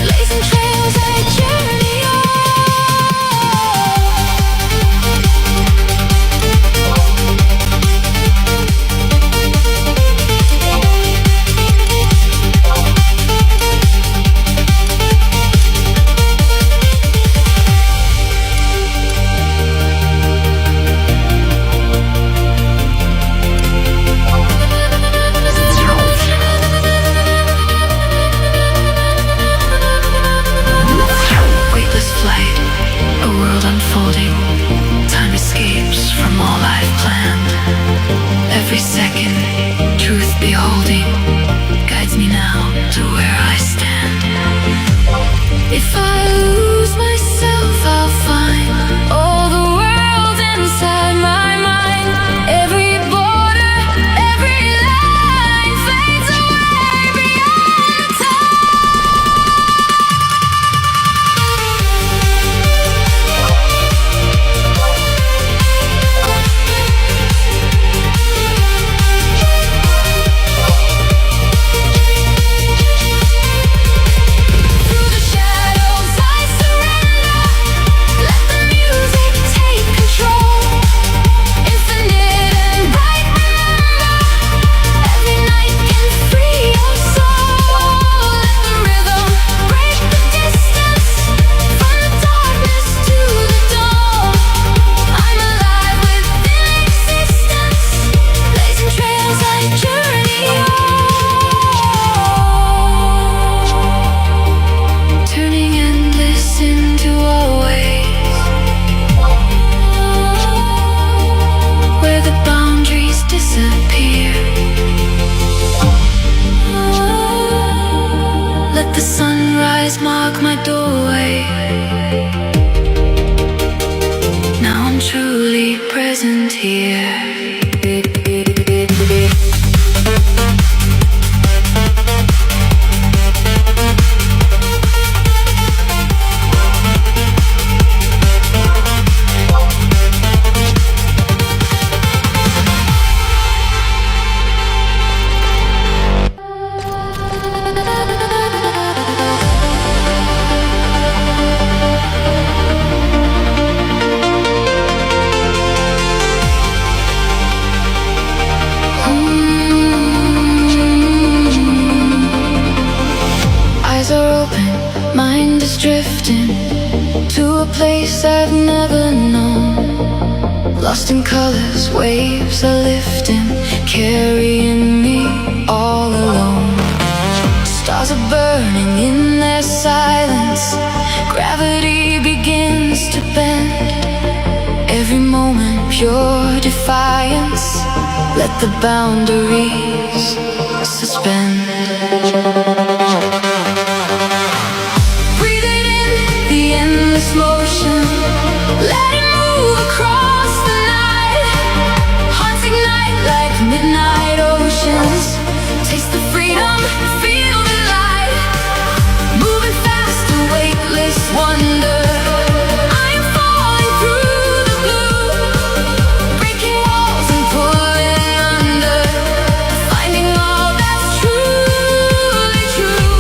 blazing trails I journey on. Weightless flight, a world unfolding. Time escapes from all I've planned. Every second, truth beholding, guides me now to where I stand. If I lose myself, I'll find all the world inside my mind. Every border, every line fades away beyond the Through the shadows I surrender, let the music take control. Infinite and bright, remember, every night can free your soul. Let the rhythm break the distance, from the darkness to the dawn. I'm alive within existence, blazing trails I journey on. Turning endless into always, where the boundaries disappear. Let the sunrise mark my doorway. Now I'm truly present here. a place I've never known. Lost in colors, waves are lifting, carrying me all alone. Stars are burning in their silence, gravity begins to bend. Every moment pure defiance, let the boundaries suspend. Breathing in the endless motion, let it move across the night. Hearts ignite like midnight oceans. Taste the freedom, feel the light. Moving fast, a weightless wonder. I am falling through the blue, breaking walls and pulling under, finding all that's truly true.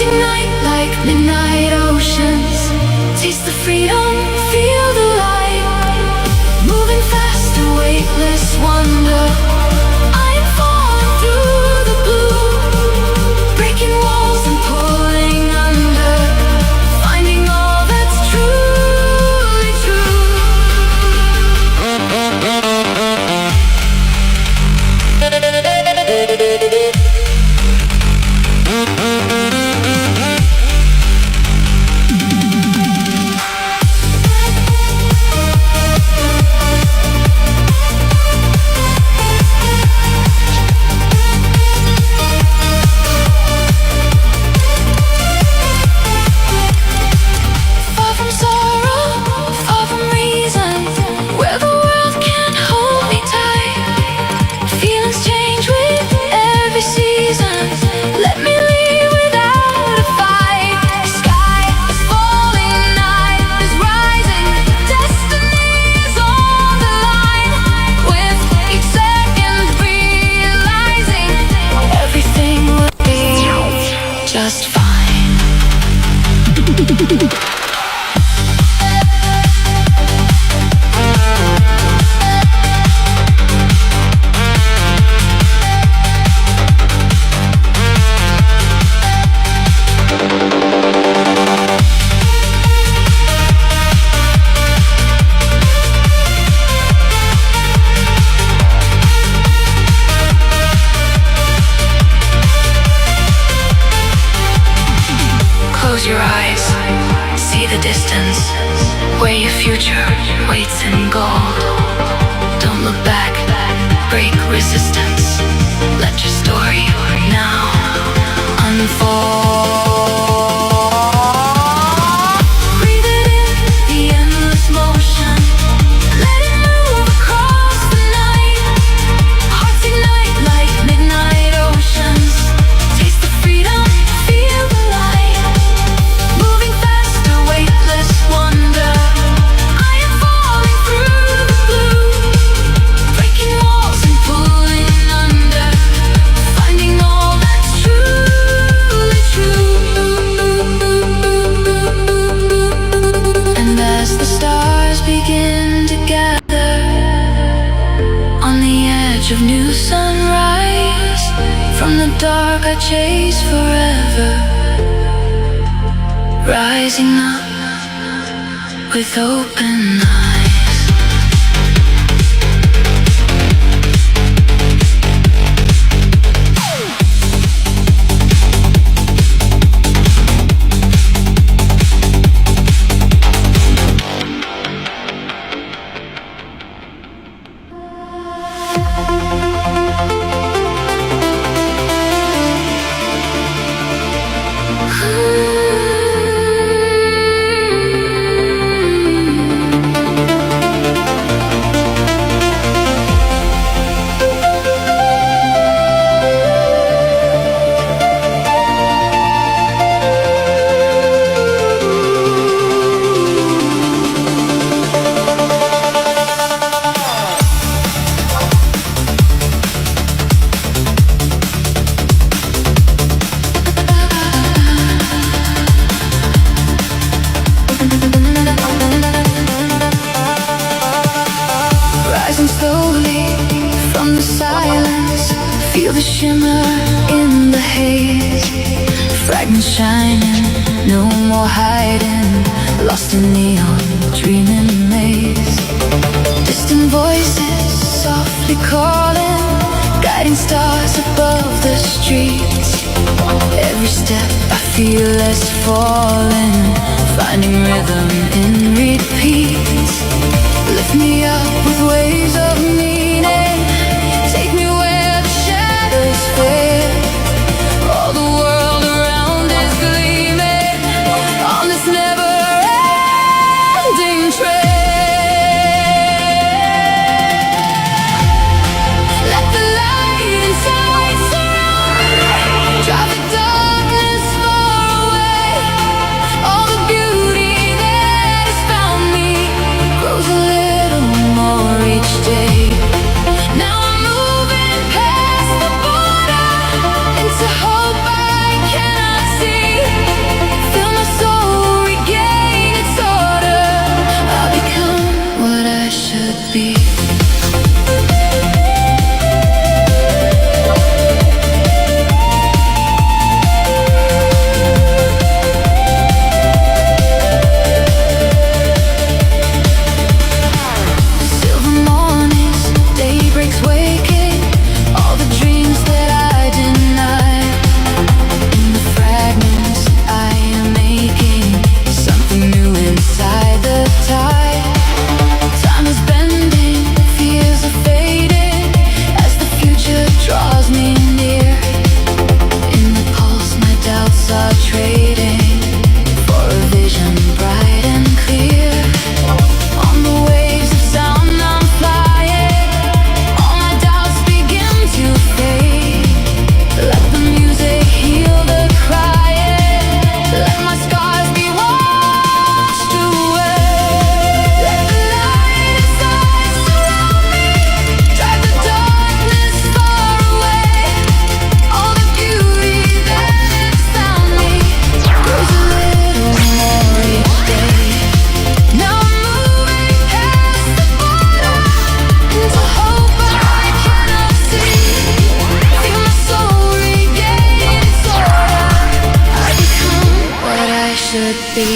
Ignite like midnight oceans. Taste the freedom, feel the light. Moving fast, a weightless wonder. I am falling through the blue, breaking walls and pulling under, finding all that's truly true. Just fine. Close your eyes, see the distance, where your future waits in gold. Don't look back, break resistance. Let your story now unfold. Breathe it in, the endless motion. Let it move across the night. Hearts ignite like midnight oceans. Taste the freedom, feel the light. Moving fast, a weightless wonder. I am falling through the blue, breaking walls and pulling under, finding all that's truly true. And as the stars begin to gather on the edge of new sunrise, from the dark I chase forever, rising up with open eyes. Rising slowly from the silence, feel the shimmer in the haze. Fragments shining, no more hiding, lost in neon, dreaming maze. Distant voices softly calling, guiding stars above the streets. Every step I feel less falling, finding rhythm in repeats. Lift me up with waves of meaning, take me where the shadows fade. All the world around is gleaming on this never-ending train. Let the light inside surround me, drive the darkness far away. All the beauty that has found me grows a little more each day. Now I'm moving past the border into hope I cannot see. Feel my soul regain its order. I'll become what I should be. Silver mornings, daybreaks waking, all the dreams that I denied. In the fragments I am making something new inside the tide. Time is bending, fears are fading as the future draws me near. In the pulse my doubts are trading for a vision bright and clear. On the waves of sound I'm flying, all my doubts begin to fade. Let the music heal the crying, let my scars be washed away. Let the light inside surround me, drive the darkness far away. All the beauty that has found me grows a little more each day. Now I'm moving past the border into hope I cannot see. Feel my soul regain its order. I become what I should be.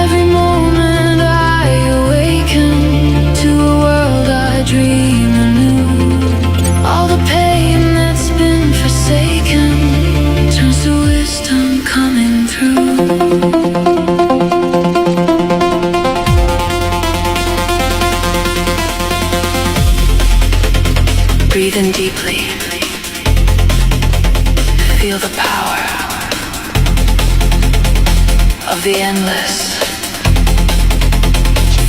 Every moment I awaken to a world I dream anew. All the pain that's been forsaken turns to wisdom coming through. Breathe in deeply, feel the power of the endless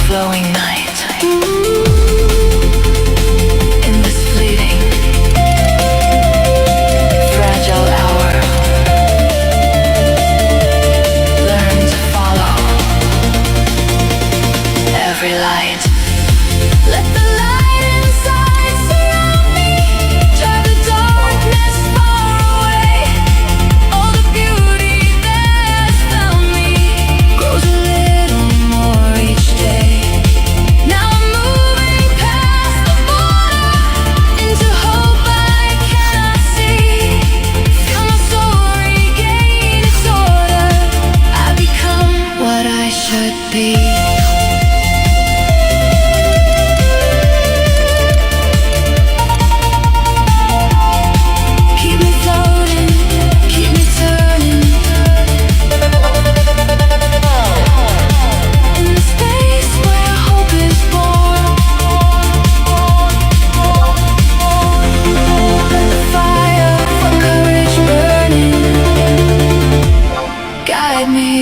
flowing night. In this fleeting, fragile hour,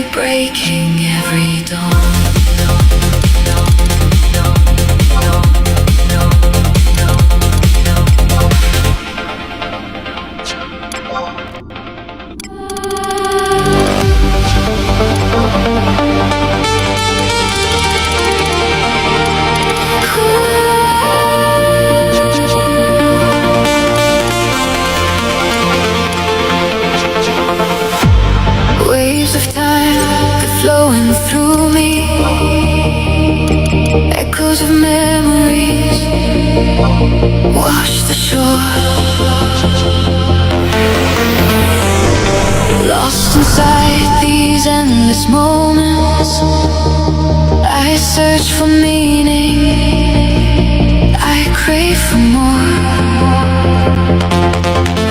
be breaking every dawn. Waves of time flowing through me, echoes of memories wash the shore. Lost inside these endless moments, I search for meaning, I crave for more.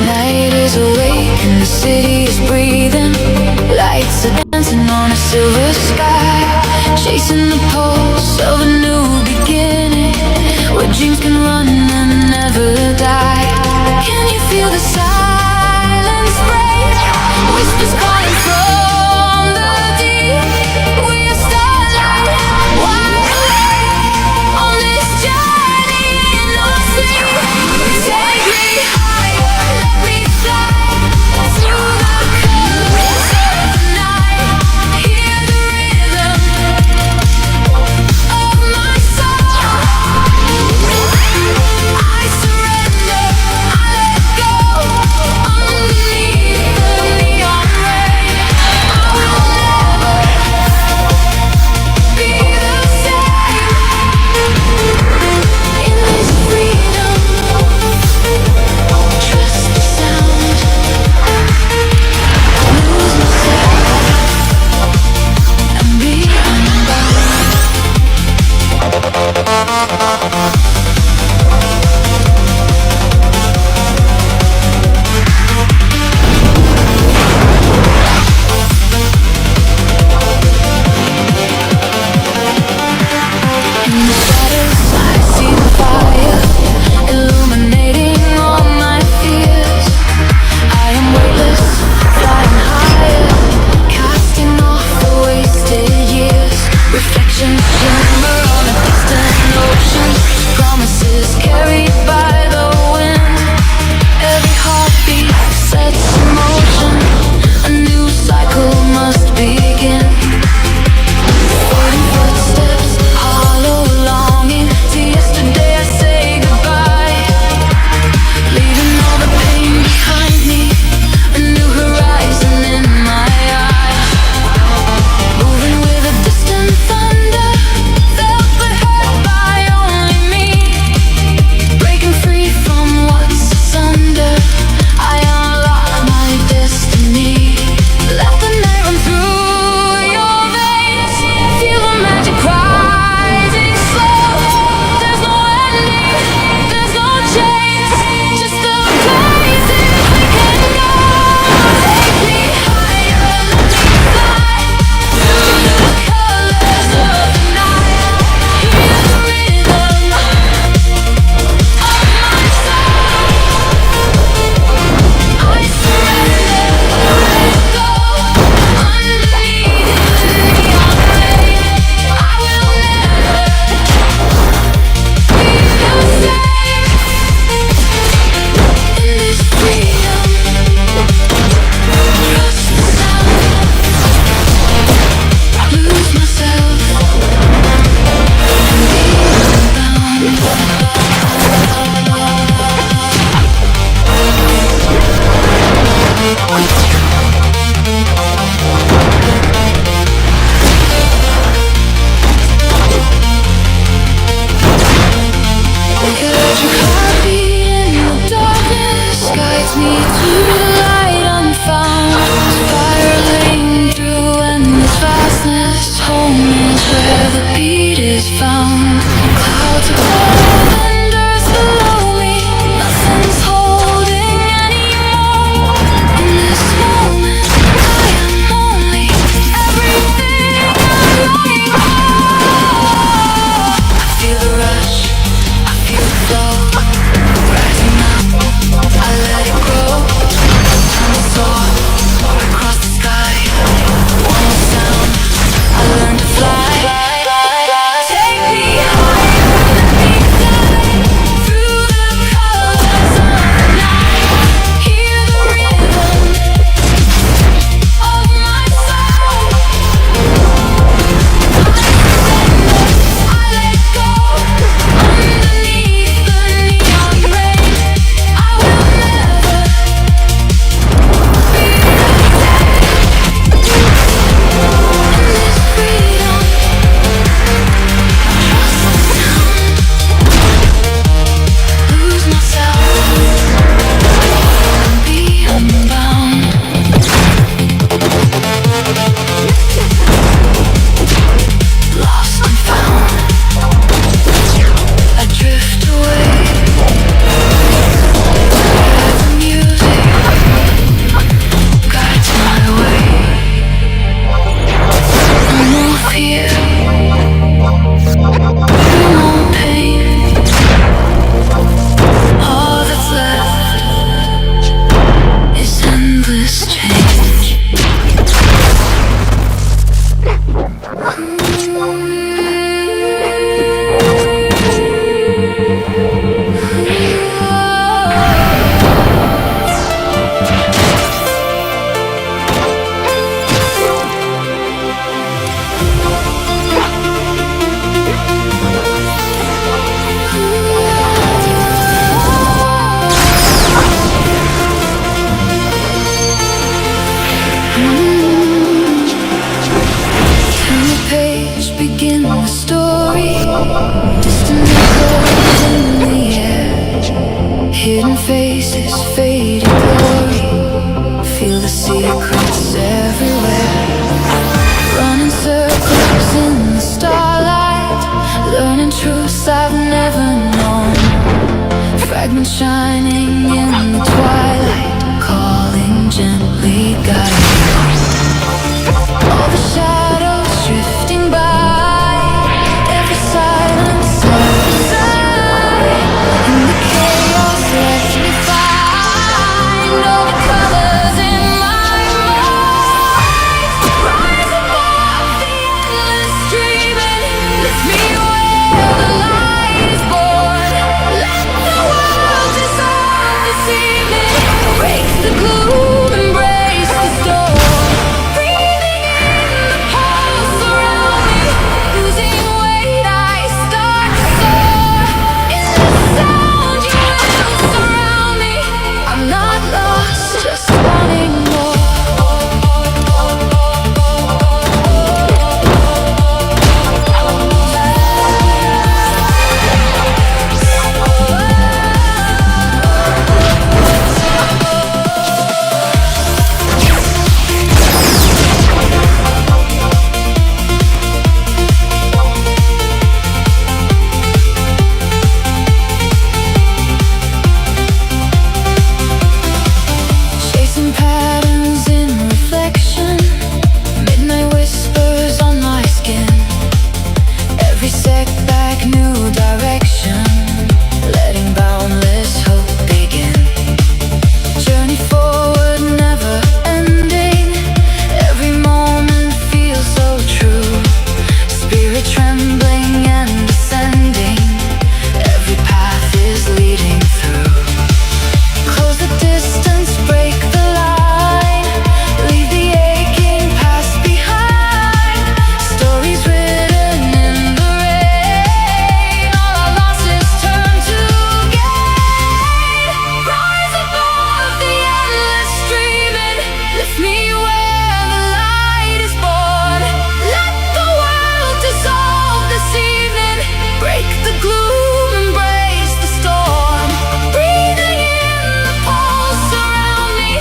Night is awake and the city is breathing. Lights are dancing on a silver sky, chasing the pulse of a new beginning, where dreams can run and never die. Can you feel the silence break? Whispers calling from the deep. We are starlight, wide awake on this journey in no sleep. Take me higher, let me fly through the colors of the night. Hear the rhythm of my soul. I surrender, I let go underneath the neon rain. I will never be the same in this freedom. Trust the sound, lose myself and be unbound. In the shadows I see the fire, illuminating all my fears. I am weightless, flying higher, casting off the wasted years. Reflections shimmer on a distant ocean, promises carried by the wind. Every heartbeat sets in motion, a new cycle must begin. Fading footsteps, hollow longing. To yesterday I say goodbye, leaving all the pain behind me. A new horizon in my eyes, moving with a distant thunder, felt but heard by only me. Breaking free from what's asunder, I unlock my destiny. Let the night run through your veins, feel the magic rising slow. There's no ending, there's no change, just the places we can go. Take me higher, let me fly through the colors of the night. Hear the rhythm of my soul. I surrender, let go underneath the neon rain. I will never be the same in this freedom. Trust the sound, lose myself and be electric heartbeat in the darkness guides me to the light unfound. Spiraling through endless vastness, home is where the beat is found. Clouds above and earth below me, nothing's holding anymore in this faces, fading glory. Feel the secrets everywhere. Running circles in the starlight, learning truths I've never known. Fragments shining in the twilight, calling gently, guiding. All the shadows drifting by, every silence, every sigh. In the chaos, let me find all the colors in my mind. Rise above the endless dreaming, lift me where the light is born. Let the world dissolve this evening, break the gloom, embrace the storm. Breathing in the pulse around me, losing weight, I start to soar. In the sound you will surround me, I'm not lost, just wanting more. Chasing patterns in reflection, midnight whispers on my skin. Every setback, new direction, letting boundless hope begin. Journey forward, never ending. Every moment feels so true. Spirit trembling and descending. Every path is leading through. Close the distance, break the line. Leave the aching past behind. Stories written in the rain. All our losses turn to gain. Rise above the endless dreaming, lift me where the light is born. Let the world dissolve this evening, break the gloom, embrace the storm. Breathing in the pulse around me,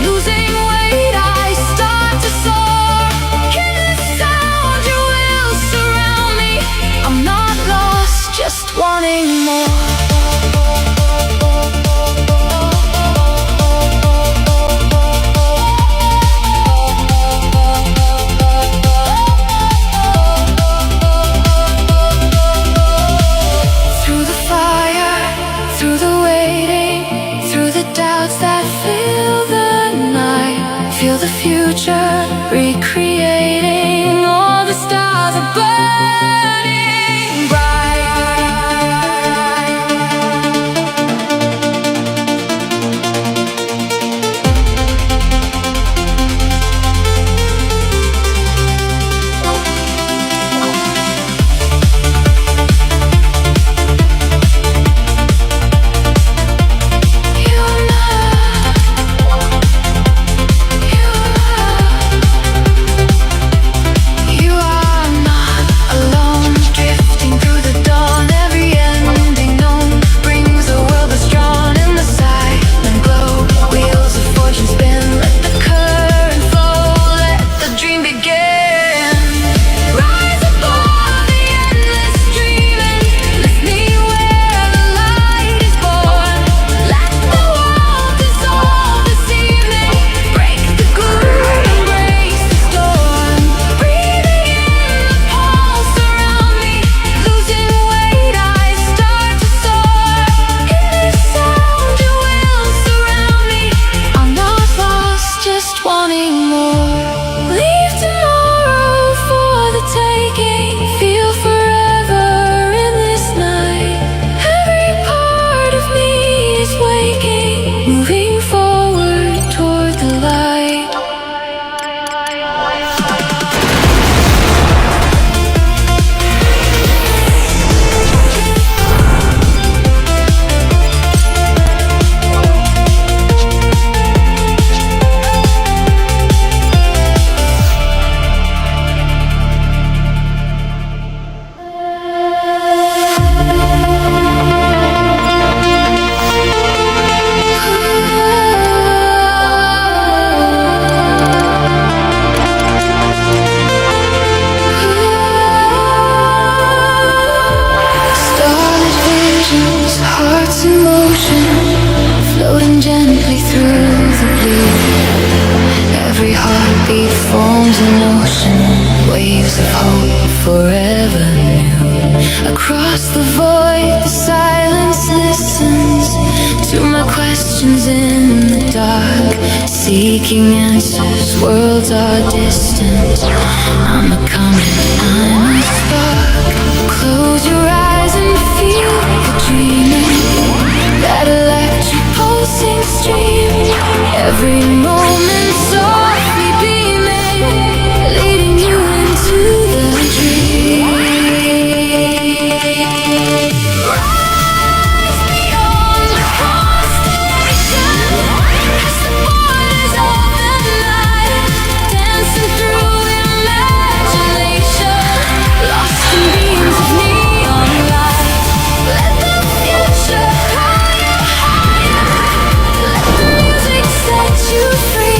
losing weight, I start to soar. In the sound you will surround me, I'm not lost, just wanting more. Through the fire, through the waiting, through the doubts that fill the night. Feel the future recreating, all the stars are burning bright. You are heartbeat forms an ocean, waves of hope forever new. Across the void, the silence listens to my questions in the dark, seeking answers, worlds are distant. I'm a comet, I'm a spark. Close your eyes and feel the dreaming, that electric pulsing stream. Every moment softly beaming, leading you into the dream. Rise beyond the constellation, past the borders of the night, dancing through imagination, lost in beams of neon light. Let the future call you higher, let the music set you free.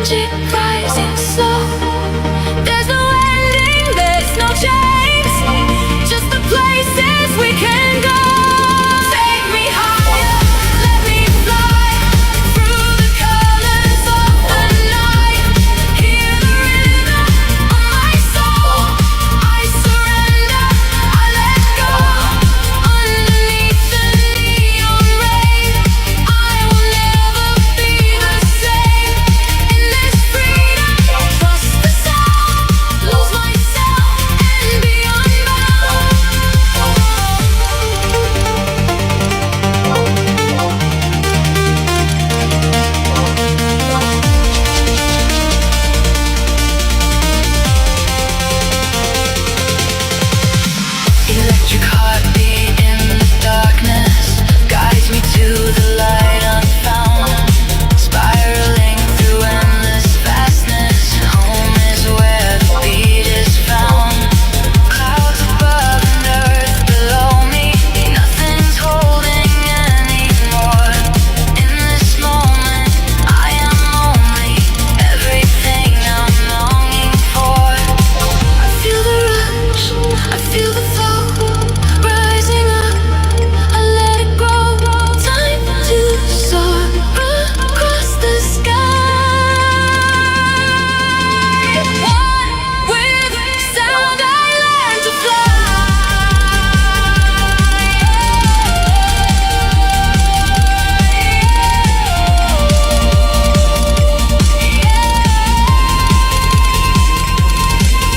magic rising slow. There's no ending, there's no change, just the places we can go. Take me higher, let me fly through the colors of the night. Hear the rhythm of my soul. I surrender, I let go. Underneath the neon rain, I will never be the same. In this freedom, trust the sound, lose myself and be unbound. Electric heartbeat in the darkness guides me to the light unfound. Spiraling through endless vastness, home is where the beat is found. Clouds above and earth below me, nothing's holding anymore. In this moment, I am only everything I'm longing for. I feel the rush, I feel the flow, rising up, I let it grow. Time to soar across the sky. One with sound, I learn to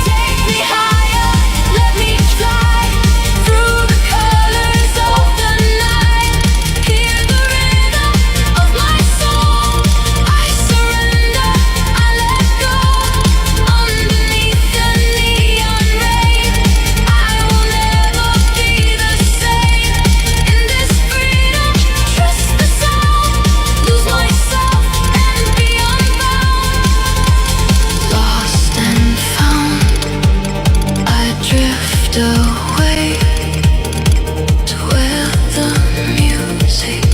Take me higher, let me fly through the colors of the night. Hear the rhythm of my soul. I surrender, I let go. Underneath the neon rain, I will never be the same. In this freedom, trust the sound, lose myself and be unbound. Lost and found, I drift away to where the music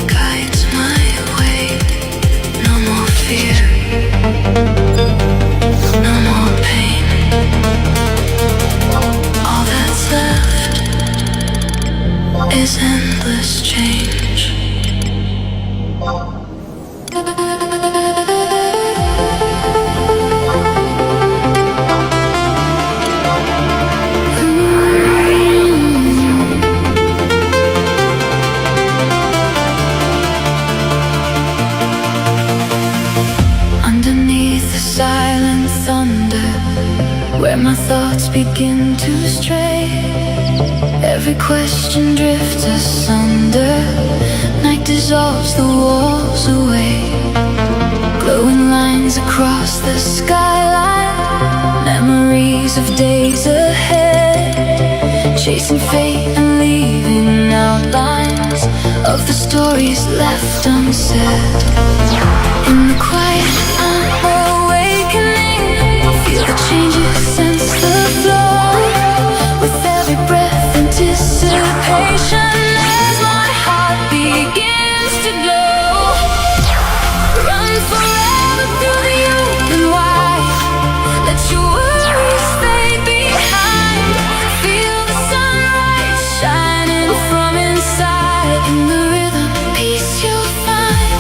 guides my way. No more fear, no more pain. All that's left is endless change. Underneath the silent thunder, where my thoughts begin to stray, every question drifts asunder. Night dissolves the walls away, glowing lines across the skyline. Memories of days ahead, chasing fate and leaving outlines of the stories left unsaid. In the quiet, I'm awakening. Feel the changes, sense the flow. With every breath, anticipation as my heart begins to glow. Run forever through the open wide. Let your worries fade behind. Feel the sunrise shining from inside. In the rhythm, peace you'll find.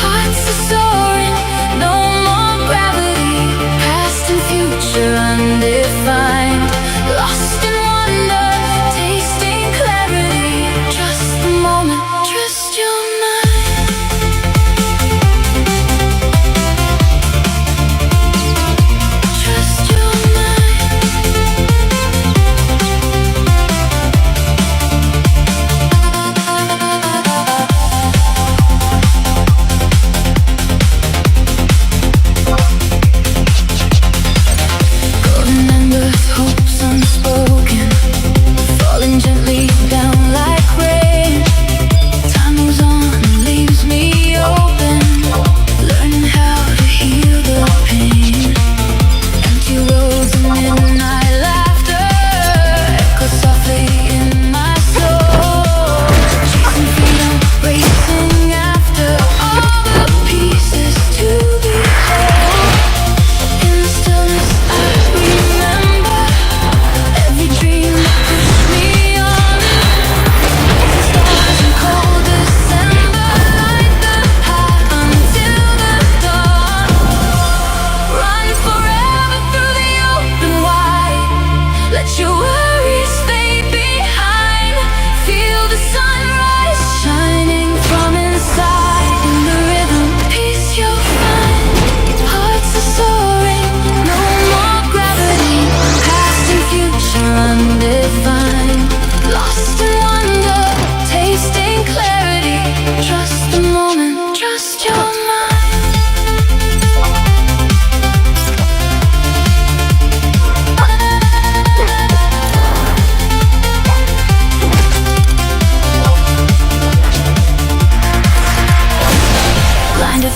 Hearts are soaring, no more gravity. Past and future undefined. Lost in wonder, tasting clarity.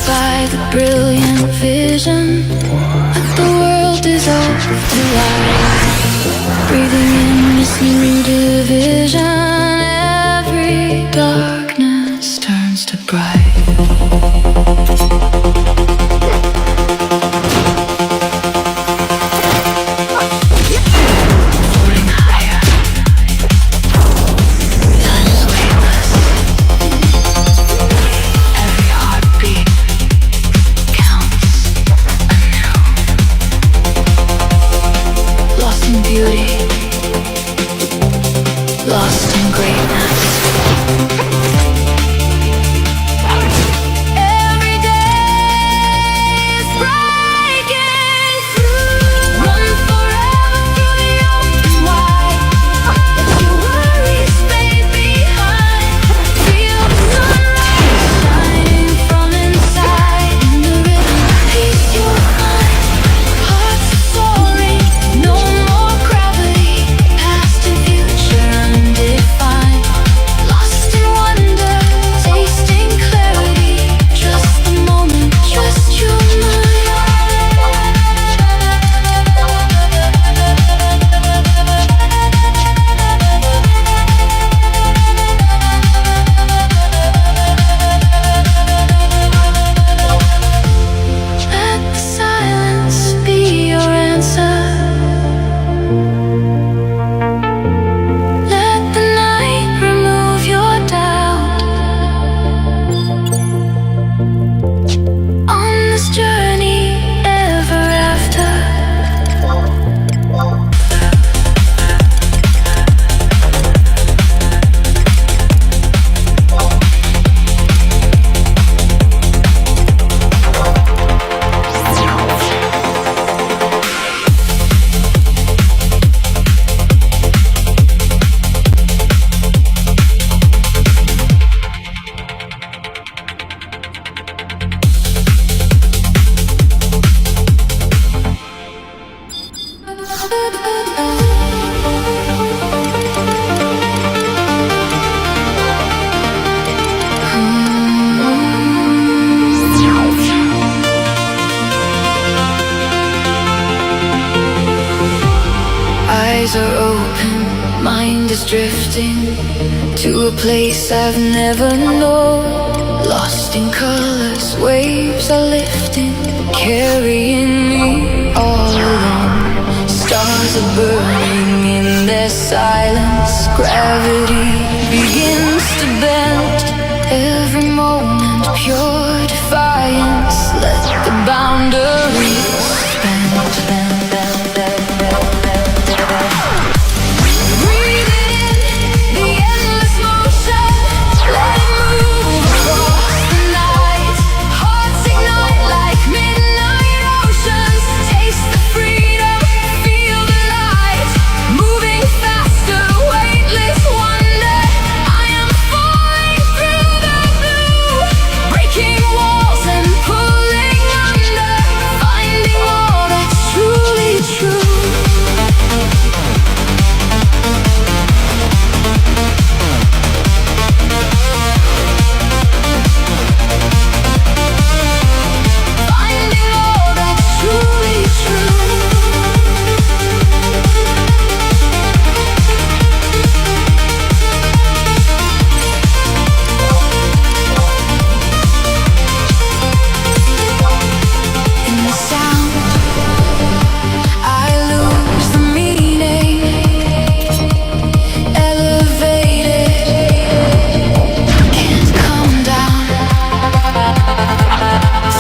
by the brilliant vision that the world dissolved to light. Breathing in this new division, every darkness turns to bright. Lost in greatness. Every day is breaking through. Run forever through the open wide. Let your worries fade behind. Feel the sunrise shining from inside. In the rhythm of peace you'll find. Hearts are soaring, no more gravity. Past and future undefined. Lost in wonder, tasting clarity. Trust the moment, trust your mind. Let the silence be your answer. Let the night remove your doubt. On this journey ever after. Eyes are open, mind is drifting to a place I've never known. Lost in colors, waves are lifting, carrying me all alone. Stars are burning in their silence. Gravity begins to bend. Every moment pure defiance. Let the boundaries bend. Breathe in the endless motion. Let it move across the night. Hearts ignite like midnight oceans. Taste the freedom, feel the light. Moving faster, weightless wonder. I am falling through the blue. Breaking walls and pulling under. Finding all that's truly true. Finding all that's truly true. In the sound, I lose the meaning. Elevated, can't come down.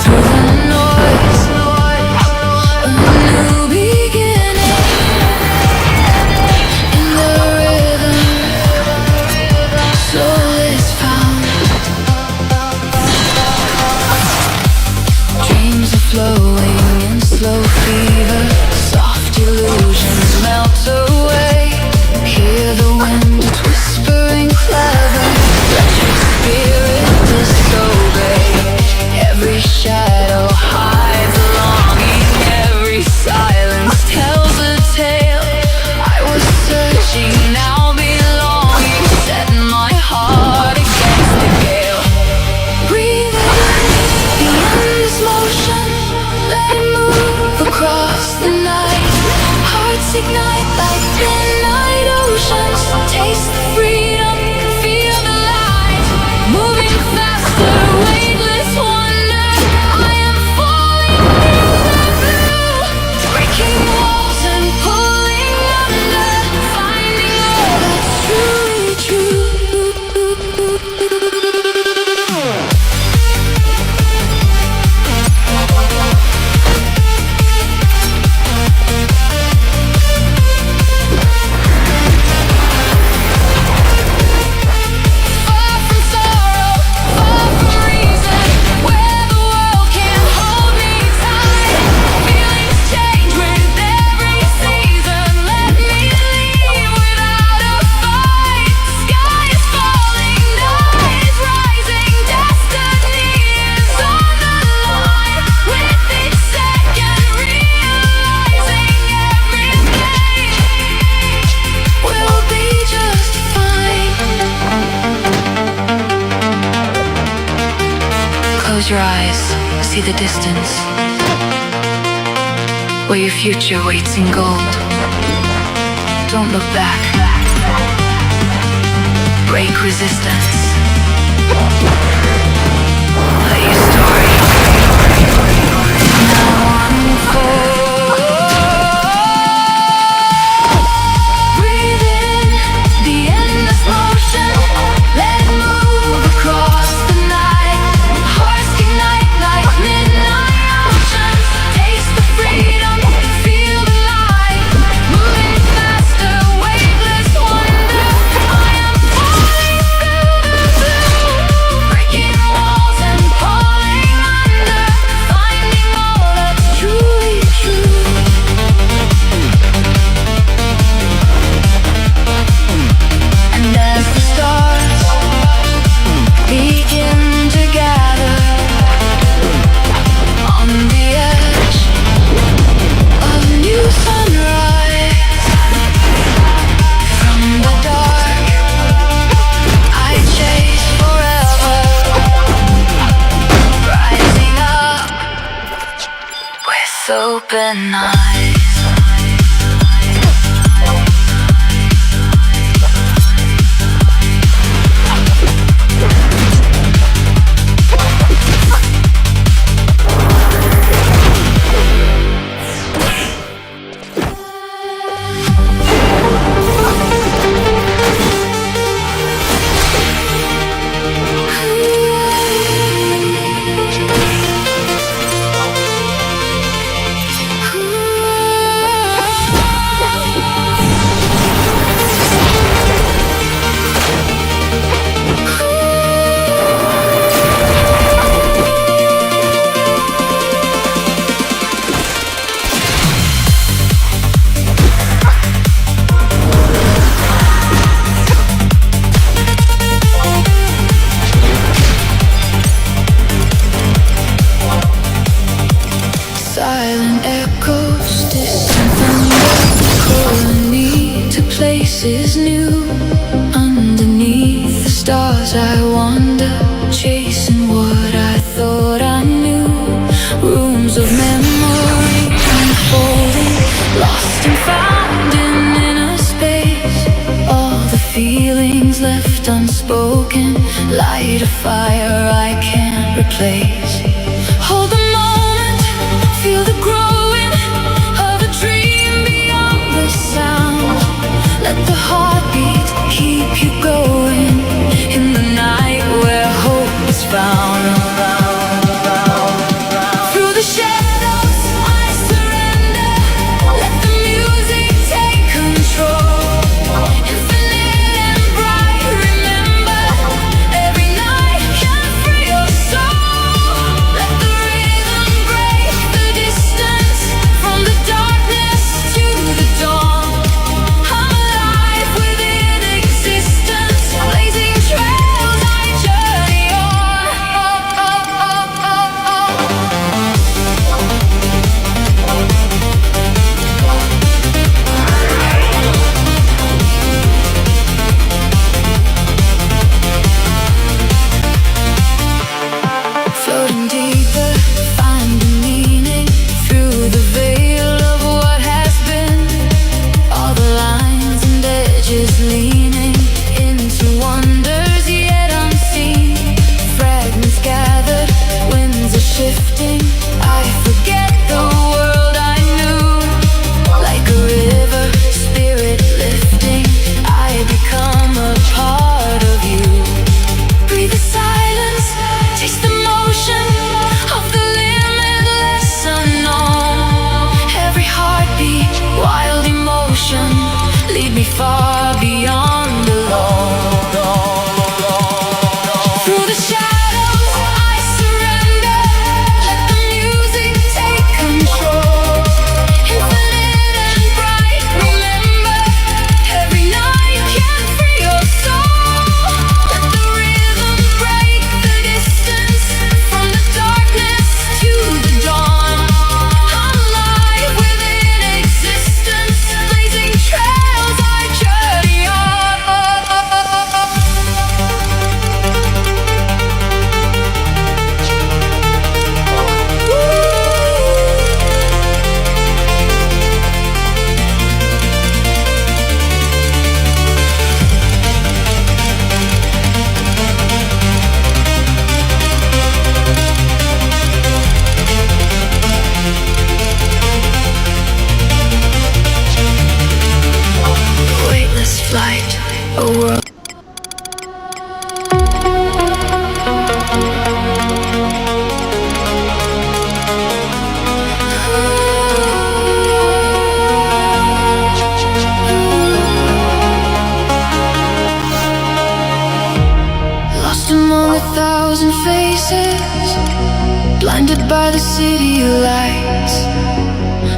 Through the noise, a new beginning. In the rhythm, soul is found. Dreams are flowing in slow fever. Soft illusions melt away. Hear the wind, it's whispering clever. Let your spirit disobey. Every shadow hides a longing. Every silence tells a tale. I was searching, now belonging. Set my heart against the gale. Breathe in the Close your eyes, see the distance, where your future waits in gold. Don't look back. Break resistance. Let your story now unfold. Breathe in the endless motion. Let it move across the night. Hearts ignite like midnight oceans. Taste the freedom, feel the light. Moving faster, waveless wonder. I am falling through the blue, breaking walls and falling under, finding all that's truly true. And as the stars begin to gather on the edge of a new sunrise, from the dark I chase forever, rising up with open eyes. Silent echoes, distant thunder, calling me to places new. Underneath the stars I wander, chasing what I thought I knew. Rooms of memory unfolding, lost and found in inner space. All the feelings left unspoken, light a fire I can't replace. Hold the moment, feel the growing of a dream beyond the sound. Let the heartbeat keep you going in the night where hope is found. Through the shadows I surrender, let the music take control. Infinite and bright, remember, every night can free your soul. Let the rhythm break the distance, from the darkness to the dawn. I'm alive within existence, blazing trails I journey on. Floating deeper, finding meaning through the veil of what has been. All the lines and edges leaning into wonders yet unseen. Fragments gathered, winds are shifting. I forget the world I knew. Like a river, spirit lifting, I become a part of you. Breathe the silence, taste the motion of the limitless unknown. Every heartbeat, wild emotion, lead me far beyond alone. Through the shadows I surrender, let the Blinded by the city lights,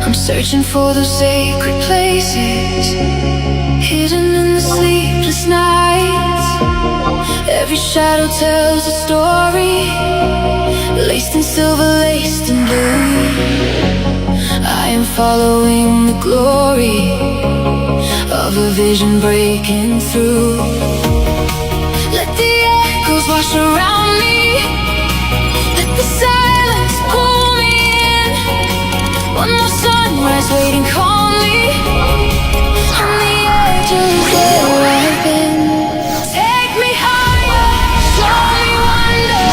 I'm searching for those sacred places, hidden in the sleepless nights. Every shadow tells a story, laced in silver, laced in blue. I am following the glory of a vision breaking through. Let the echoes wash around me, let the silence pull me in. One more sunrise waiting calmly on the edge of where I've been. Take me higher, show me wonder,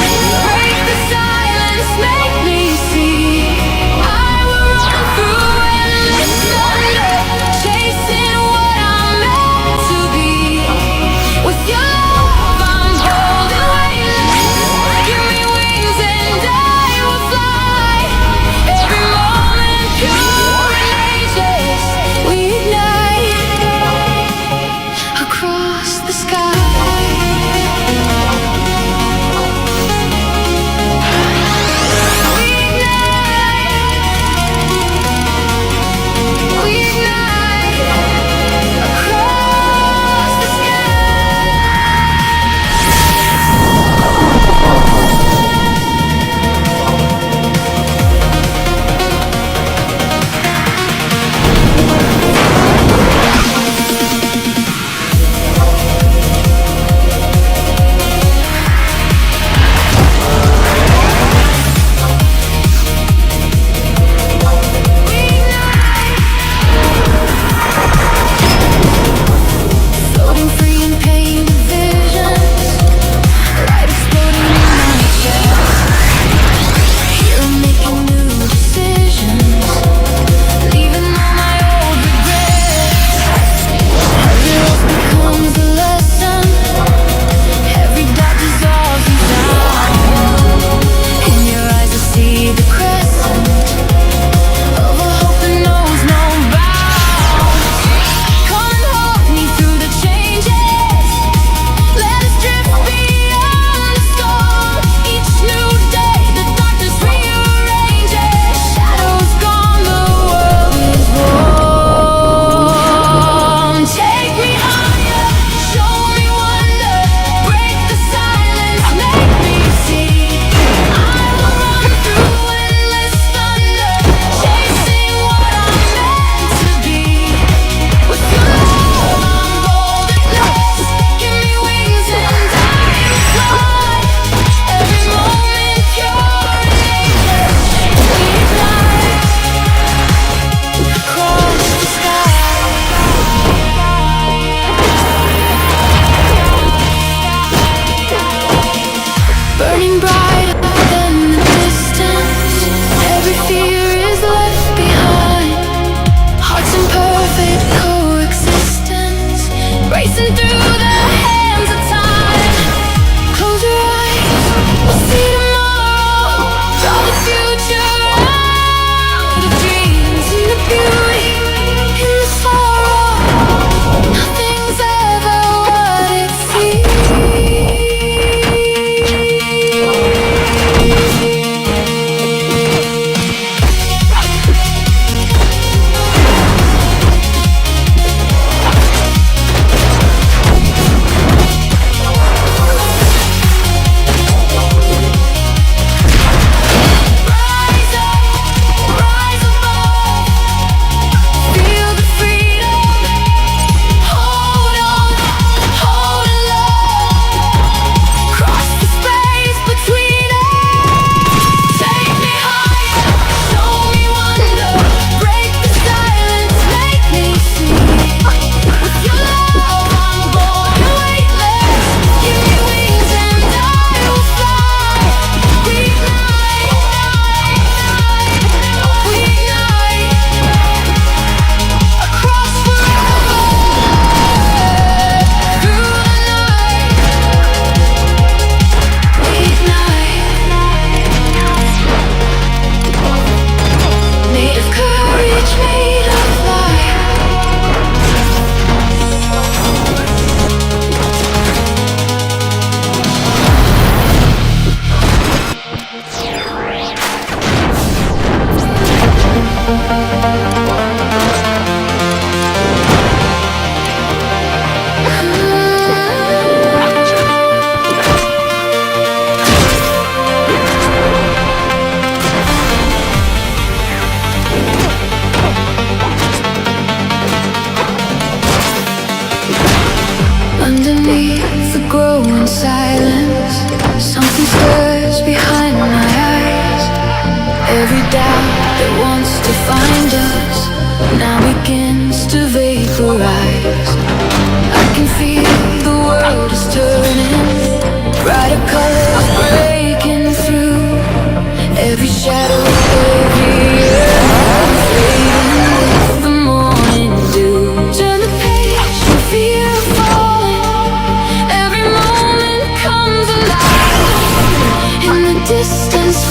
break the silence, make me see. I will run through endless thunder, chasing what I'm meant to be. With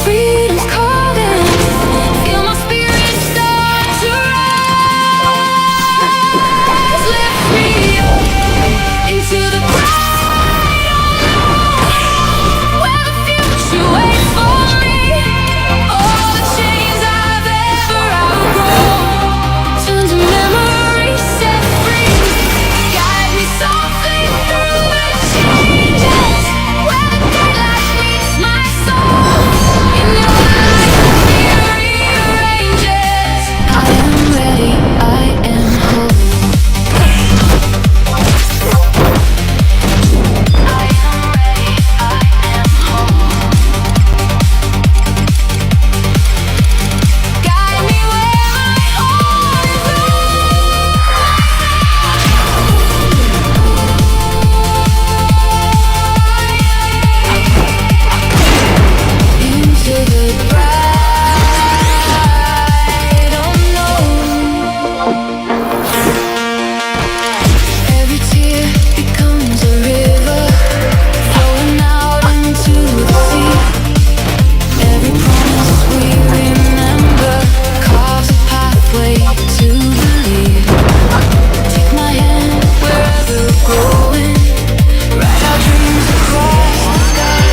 freedom's calling. Feel my spirit start to rise. Lift me up into the bright unknown, where the future waits for me. All the chains I've ever outgrown turn to memories set free. Guide me softly through the changes, where the daylight meets my soul. In your light, the fear rearranges. I am ready, I am whole. I am ready, I am whole. Guide me where my heart is into the bright unknown. Every tear becomes a river, flowing out into the sea. Every promise we remember carves a pathway to believe. Take my hand wherever we're going, write our dreams across the sky.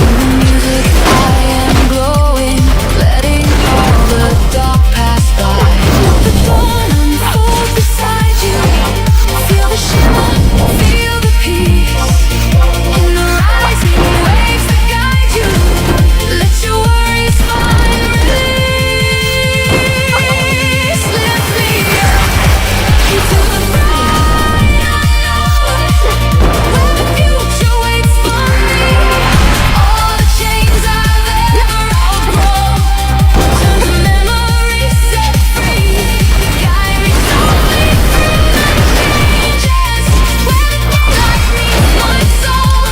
In the music I am glowing, letting all the dark pass by. Let the dawn unfold beside you. Feel the shimmer, feel the peace. In the rising waves that guide you, let your worries find release. Lift me up into the bright unknown, where the future waits for me. All the chains I've ever outgrown turn to memories set free. Guide me softly through the changes, where the daylight meets my soul.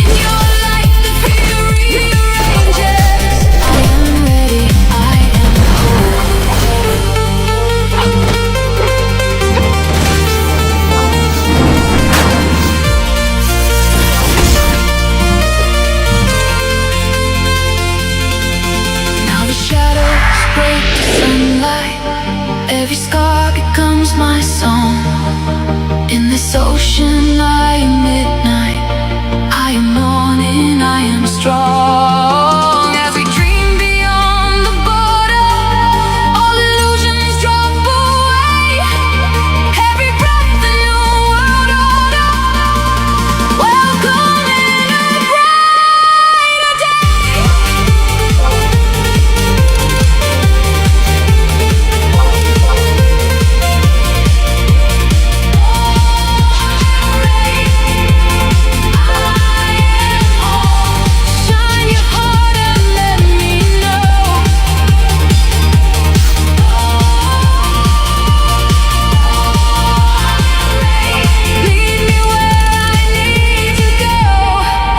In your light, the fear rearranges. I am ready, I am whole. Now the shadows break to sunlight. Every scar becomes my song. In this ocean I am midnight. I am morning, I am strong. As we dream beyond the border, all illusions drop away. Every breath a new world order. Welcome in a brighter day. Shine your heart and let me know. Lead me where I need to go.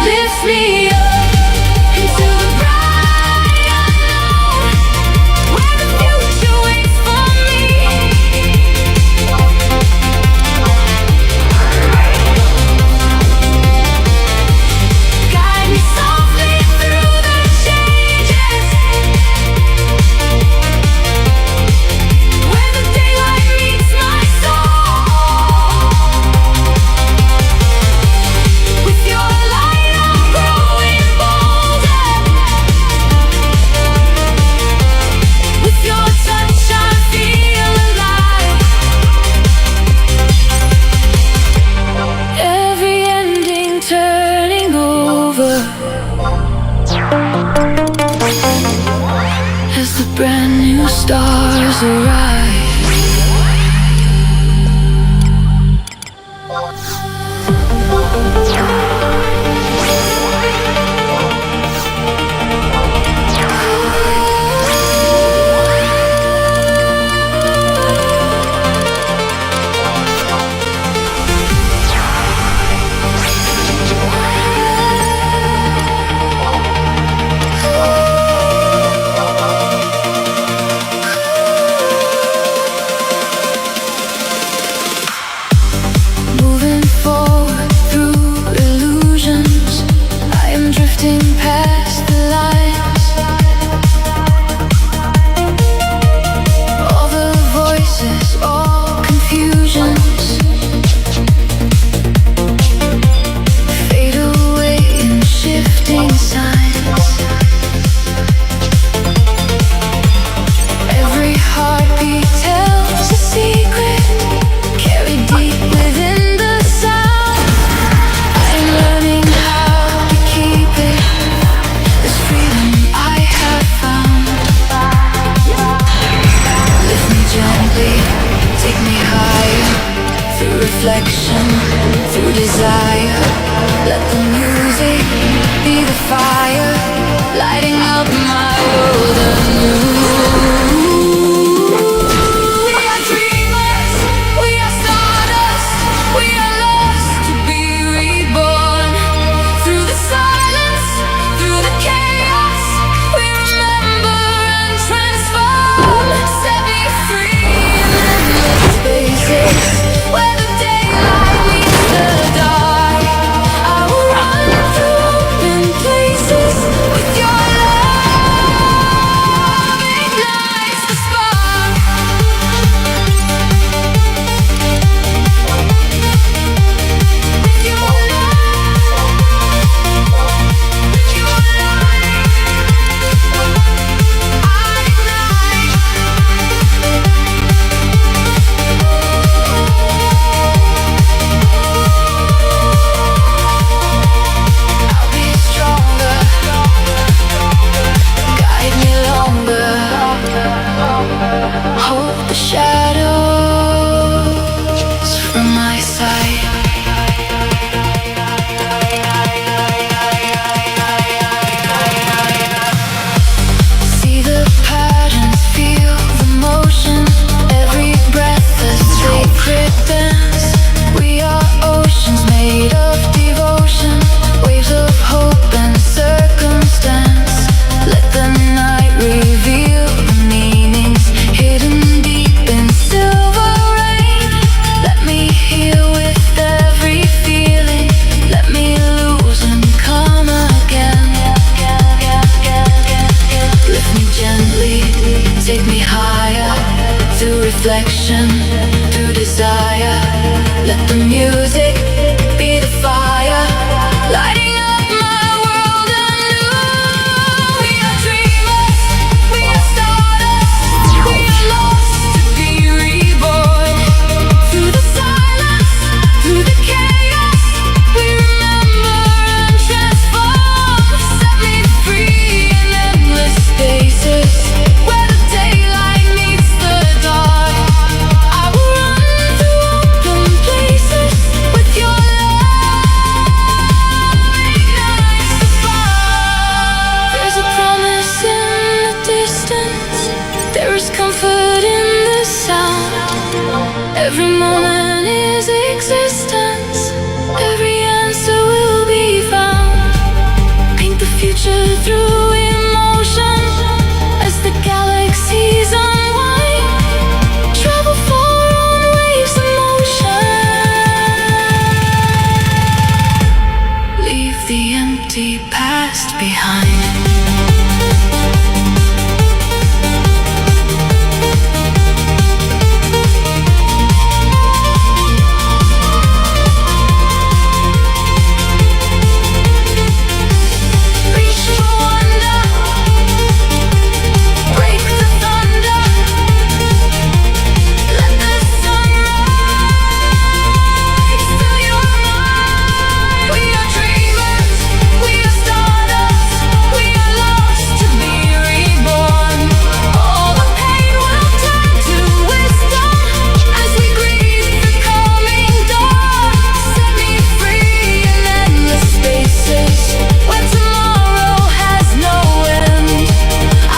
Lift me up into the bright unknown, where the future waits for me. Guide me softly through the changes, where the daylight meets my soul. With your light I'm growing bolder. With your touch I feel alive. Every ending turning over as the brand new stars arise. passion through desire. Let the music be the fire, lighting up my world anew. We are dreamers, we are stardust, we are lost to be reborn. Through the silence, through the chaos, we remember and transform. Set me free in endless spaces where the daylight meets the dark. I will run through open places with your love ignites the fire. There's a promise in the distance, there is comfort in the sound. Every moment is existence, every answer will be found. Paint the future through emotion as the galaxies unwind. Travel far on waves of motion. Leave the empty past behind. Reach for wonder, break the thunder, let the sun rise through your mind. We are dreamers, we are stardust, we are lost to be reborn. All the pain will turn to wisdom as we greet the coming dawn. Set me free in endless spaces where tomorrow has no end.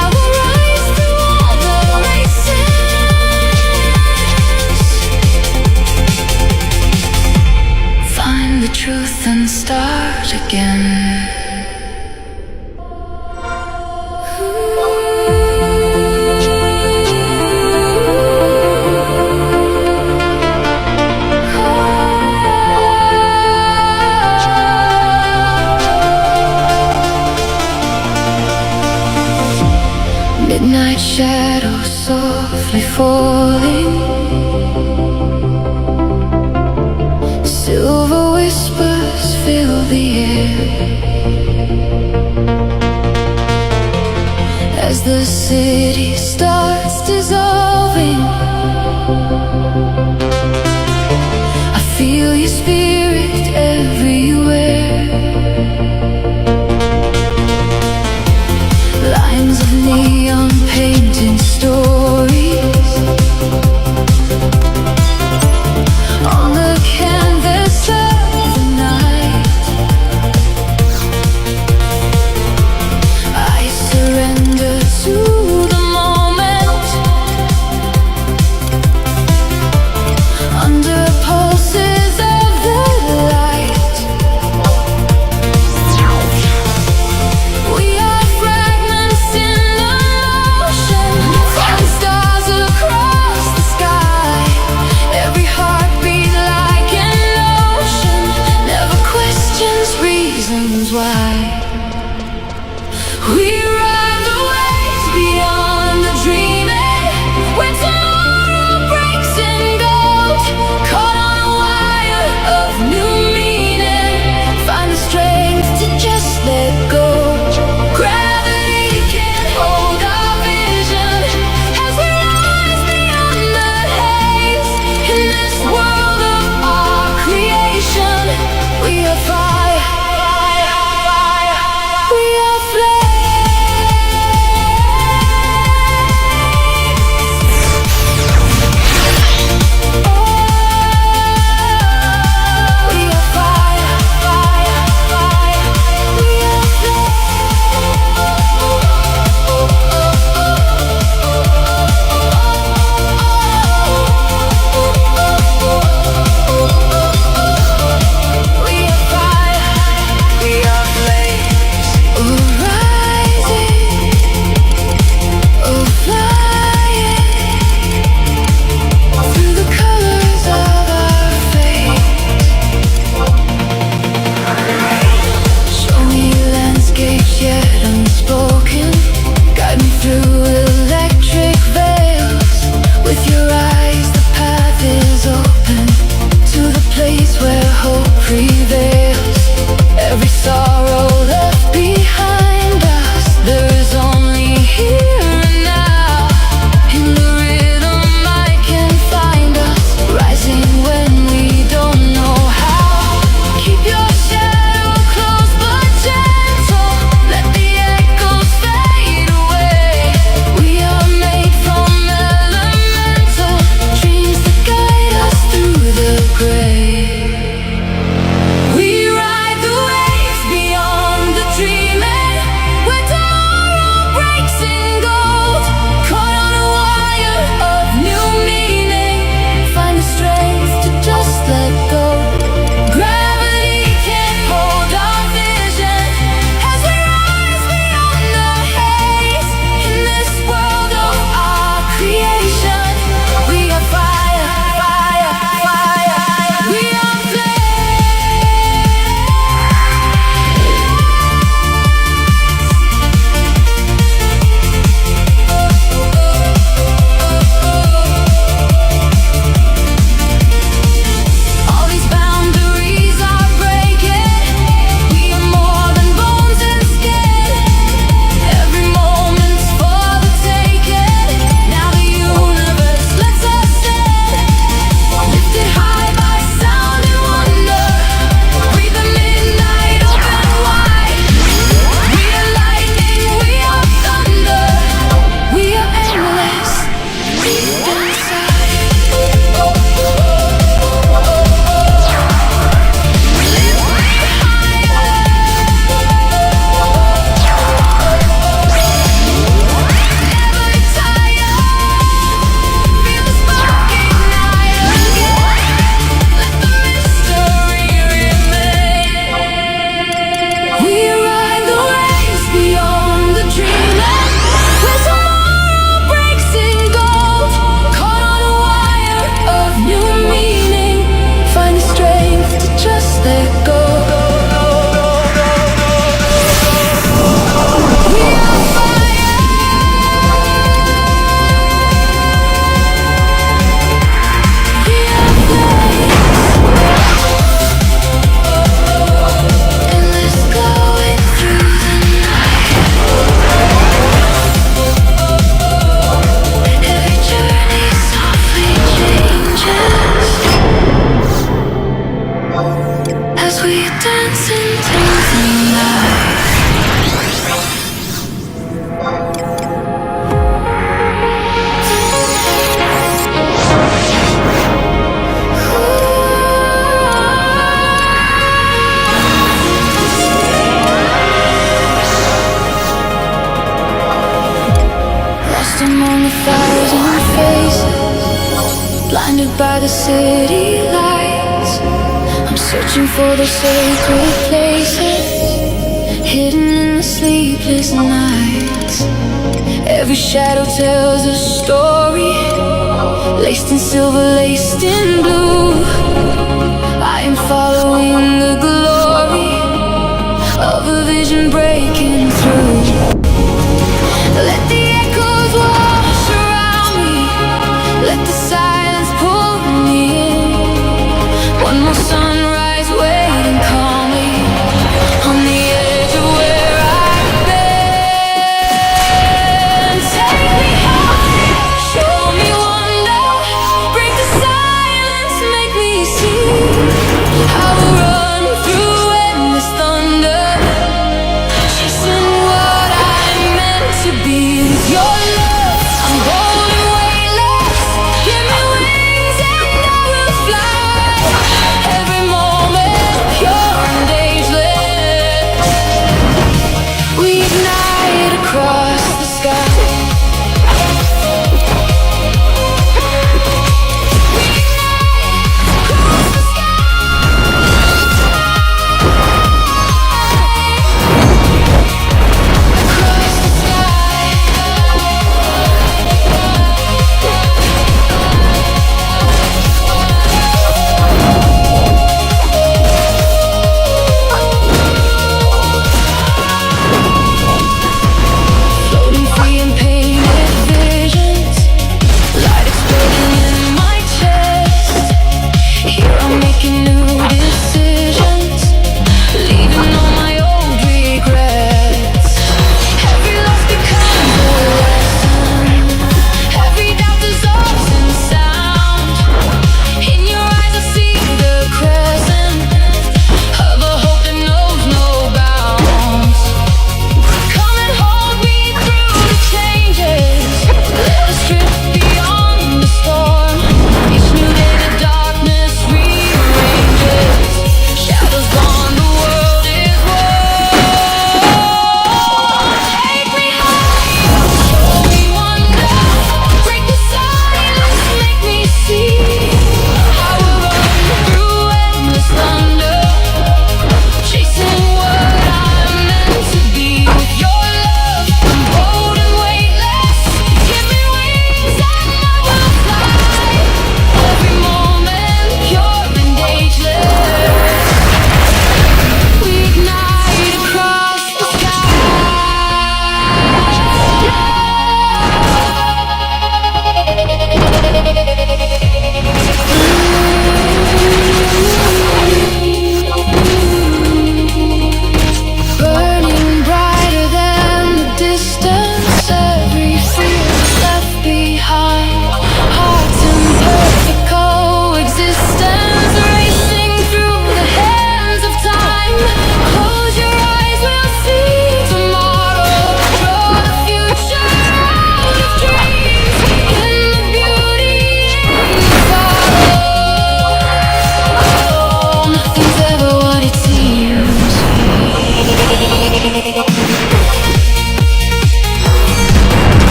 I will rise through all the races, find the truth and start again. Midnight shadows softly falling, silver whispers fill the air as the city starts dissolving. I feel your spirit everywhere. Lines of neon painting stories on the canvas of the night. I surrender to the moment under pulses of the light. We are fragments in the blinded by the city lights. I'm searching for those sacred places, hidden in the sleepless nights. Every shadow tells a story, laced in silver, laced in blue. I am following the glory of a vision breaking through. Let the echoes wash around me, let the silence pull me in. One more sunrise waiting calmly on the edge of where I've been. Take me high, show me wonder, break the silence, make me see. I will run through endless thunder, chasing what I'm meant to be. With your love, I'm holding weightless. Give me wings and I will fly. Every moment pure and ageless. We ignite across the sky. Across the sky.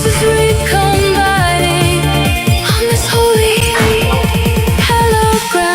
voices recombining on this holy hallowed ground.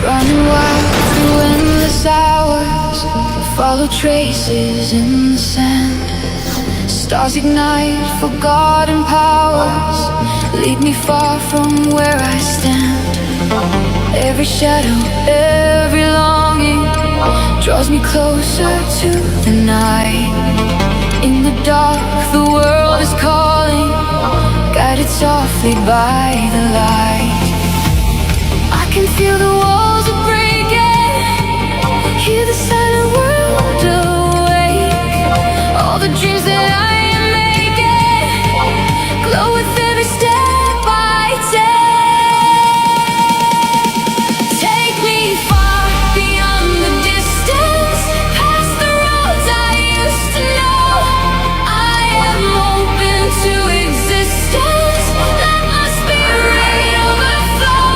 Running wild through endless hours, follow traces in the sand. Stars ignite, forgotten powers, lead me far from where I stand. Every shadow, every longing draws me closer to the night. In the dark, the world is calling, guided softly by the light. I can feel the walls are breaking, hear the silent world awake. All the dreams that I am making glow with every step I take. Take me far beyond the distance, past the roads I used to know. I am open to existence, let my spirit overflow.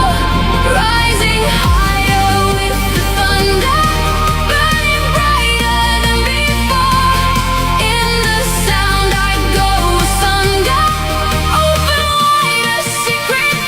Rising higher with the thunder, burning brighter than before. In the sound I go asunder, open wide a secret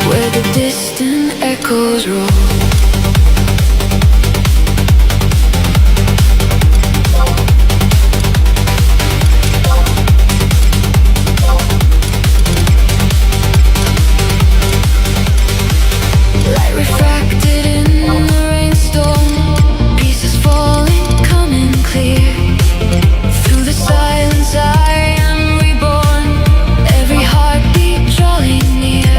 where the distant echoes roll. Light refracted in the rainstorm, pieces falling, coming clear. Through the silence I am reborn, every heartbeat drawing near.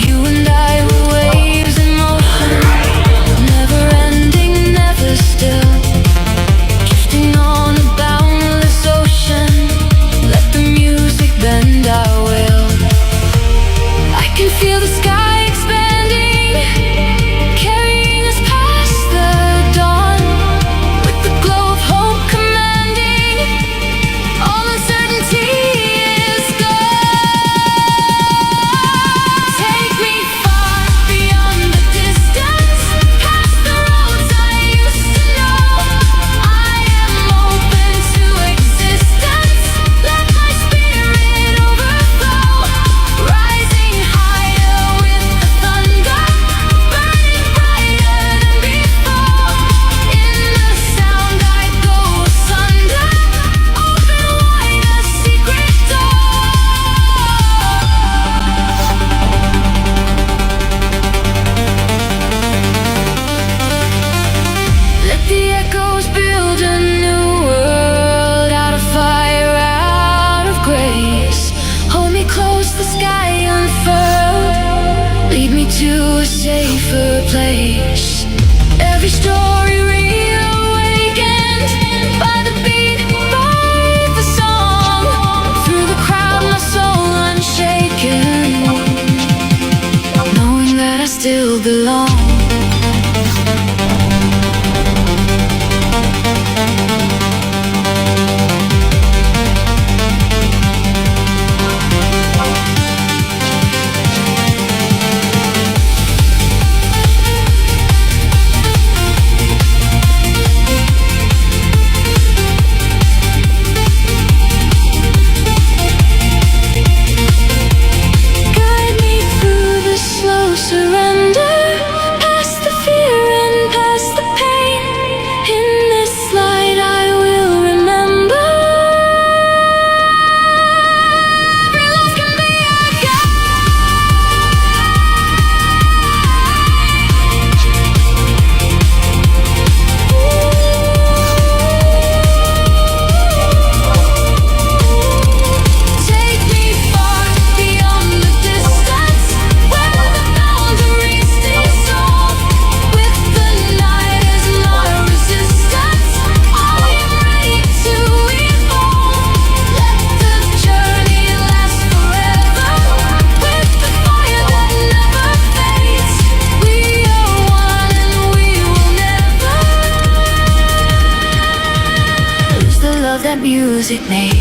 You and I were waves in motion. place. Every story reawakened by the beat, by the song. Through the crowd, my soul unshaken, knowing that I still belong. That music made.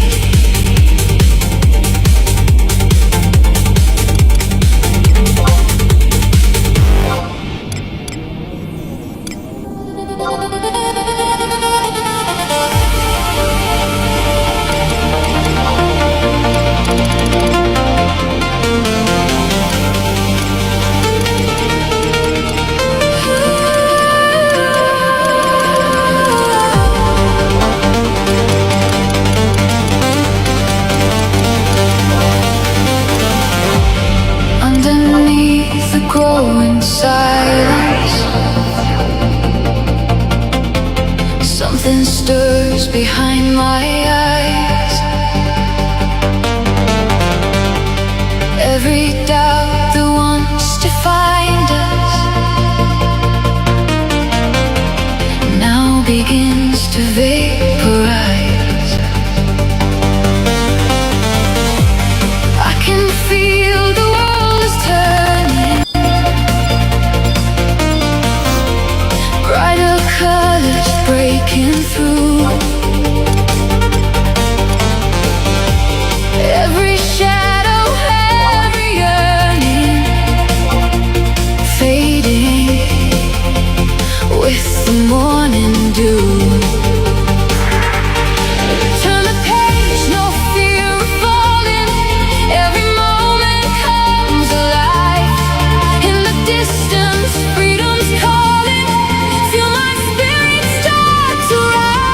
Growing silence, something stirs behind my eyes. Every doubt that wants to find us now begins to vaporize. I can feel the world is turning, brighter colors breaking through. Every shadow, every yearning fading with the morning dew. Turn the page, no fear of falling. Every moment comes alive. In the distance, freedom's calling. Feel my spirit start to rise.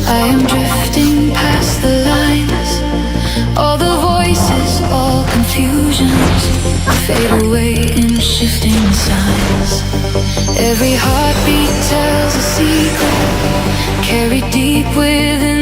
I am drifting past the lines. All the voices, all confusions fade away in shifting signs. Every heartbeat tells a secret carried deep within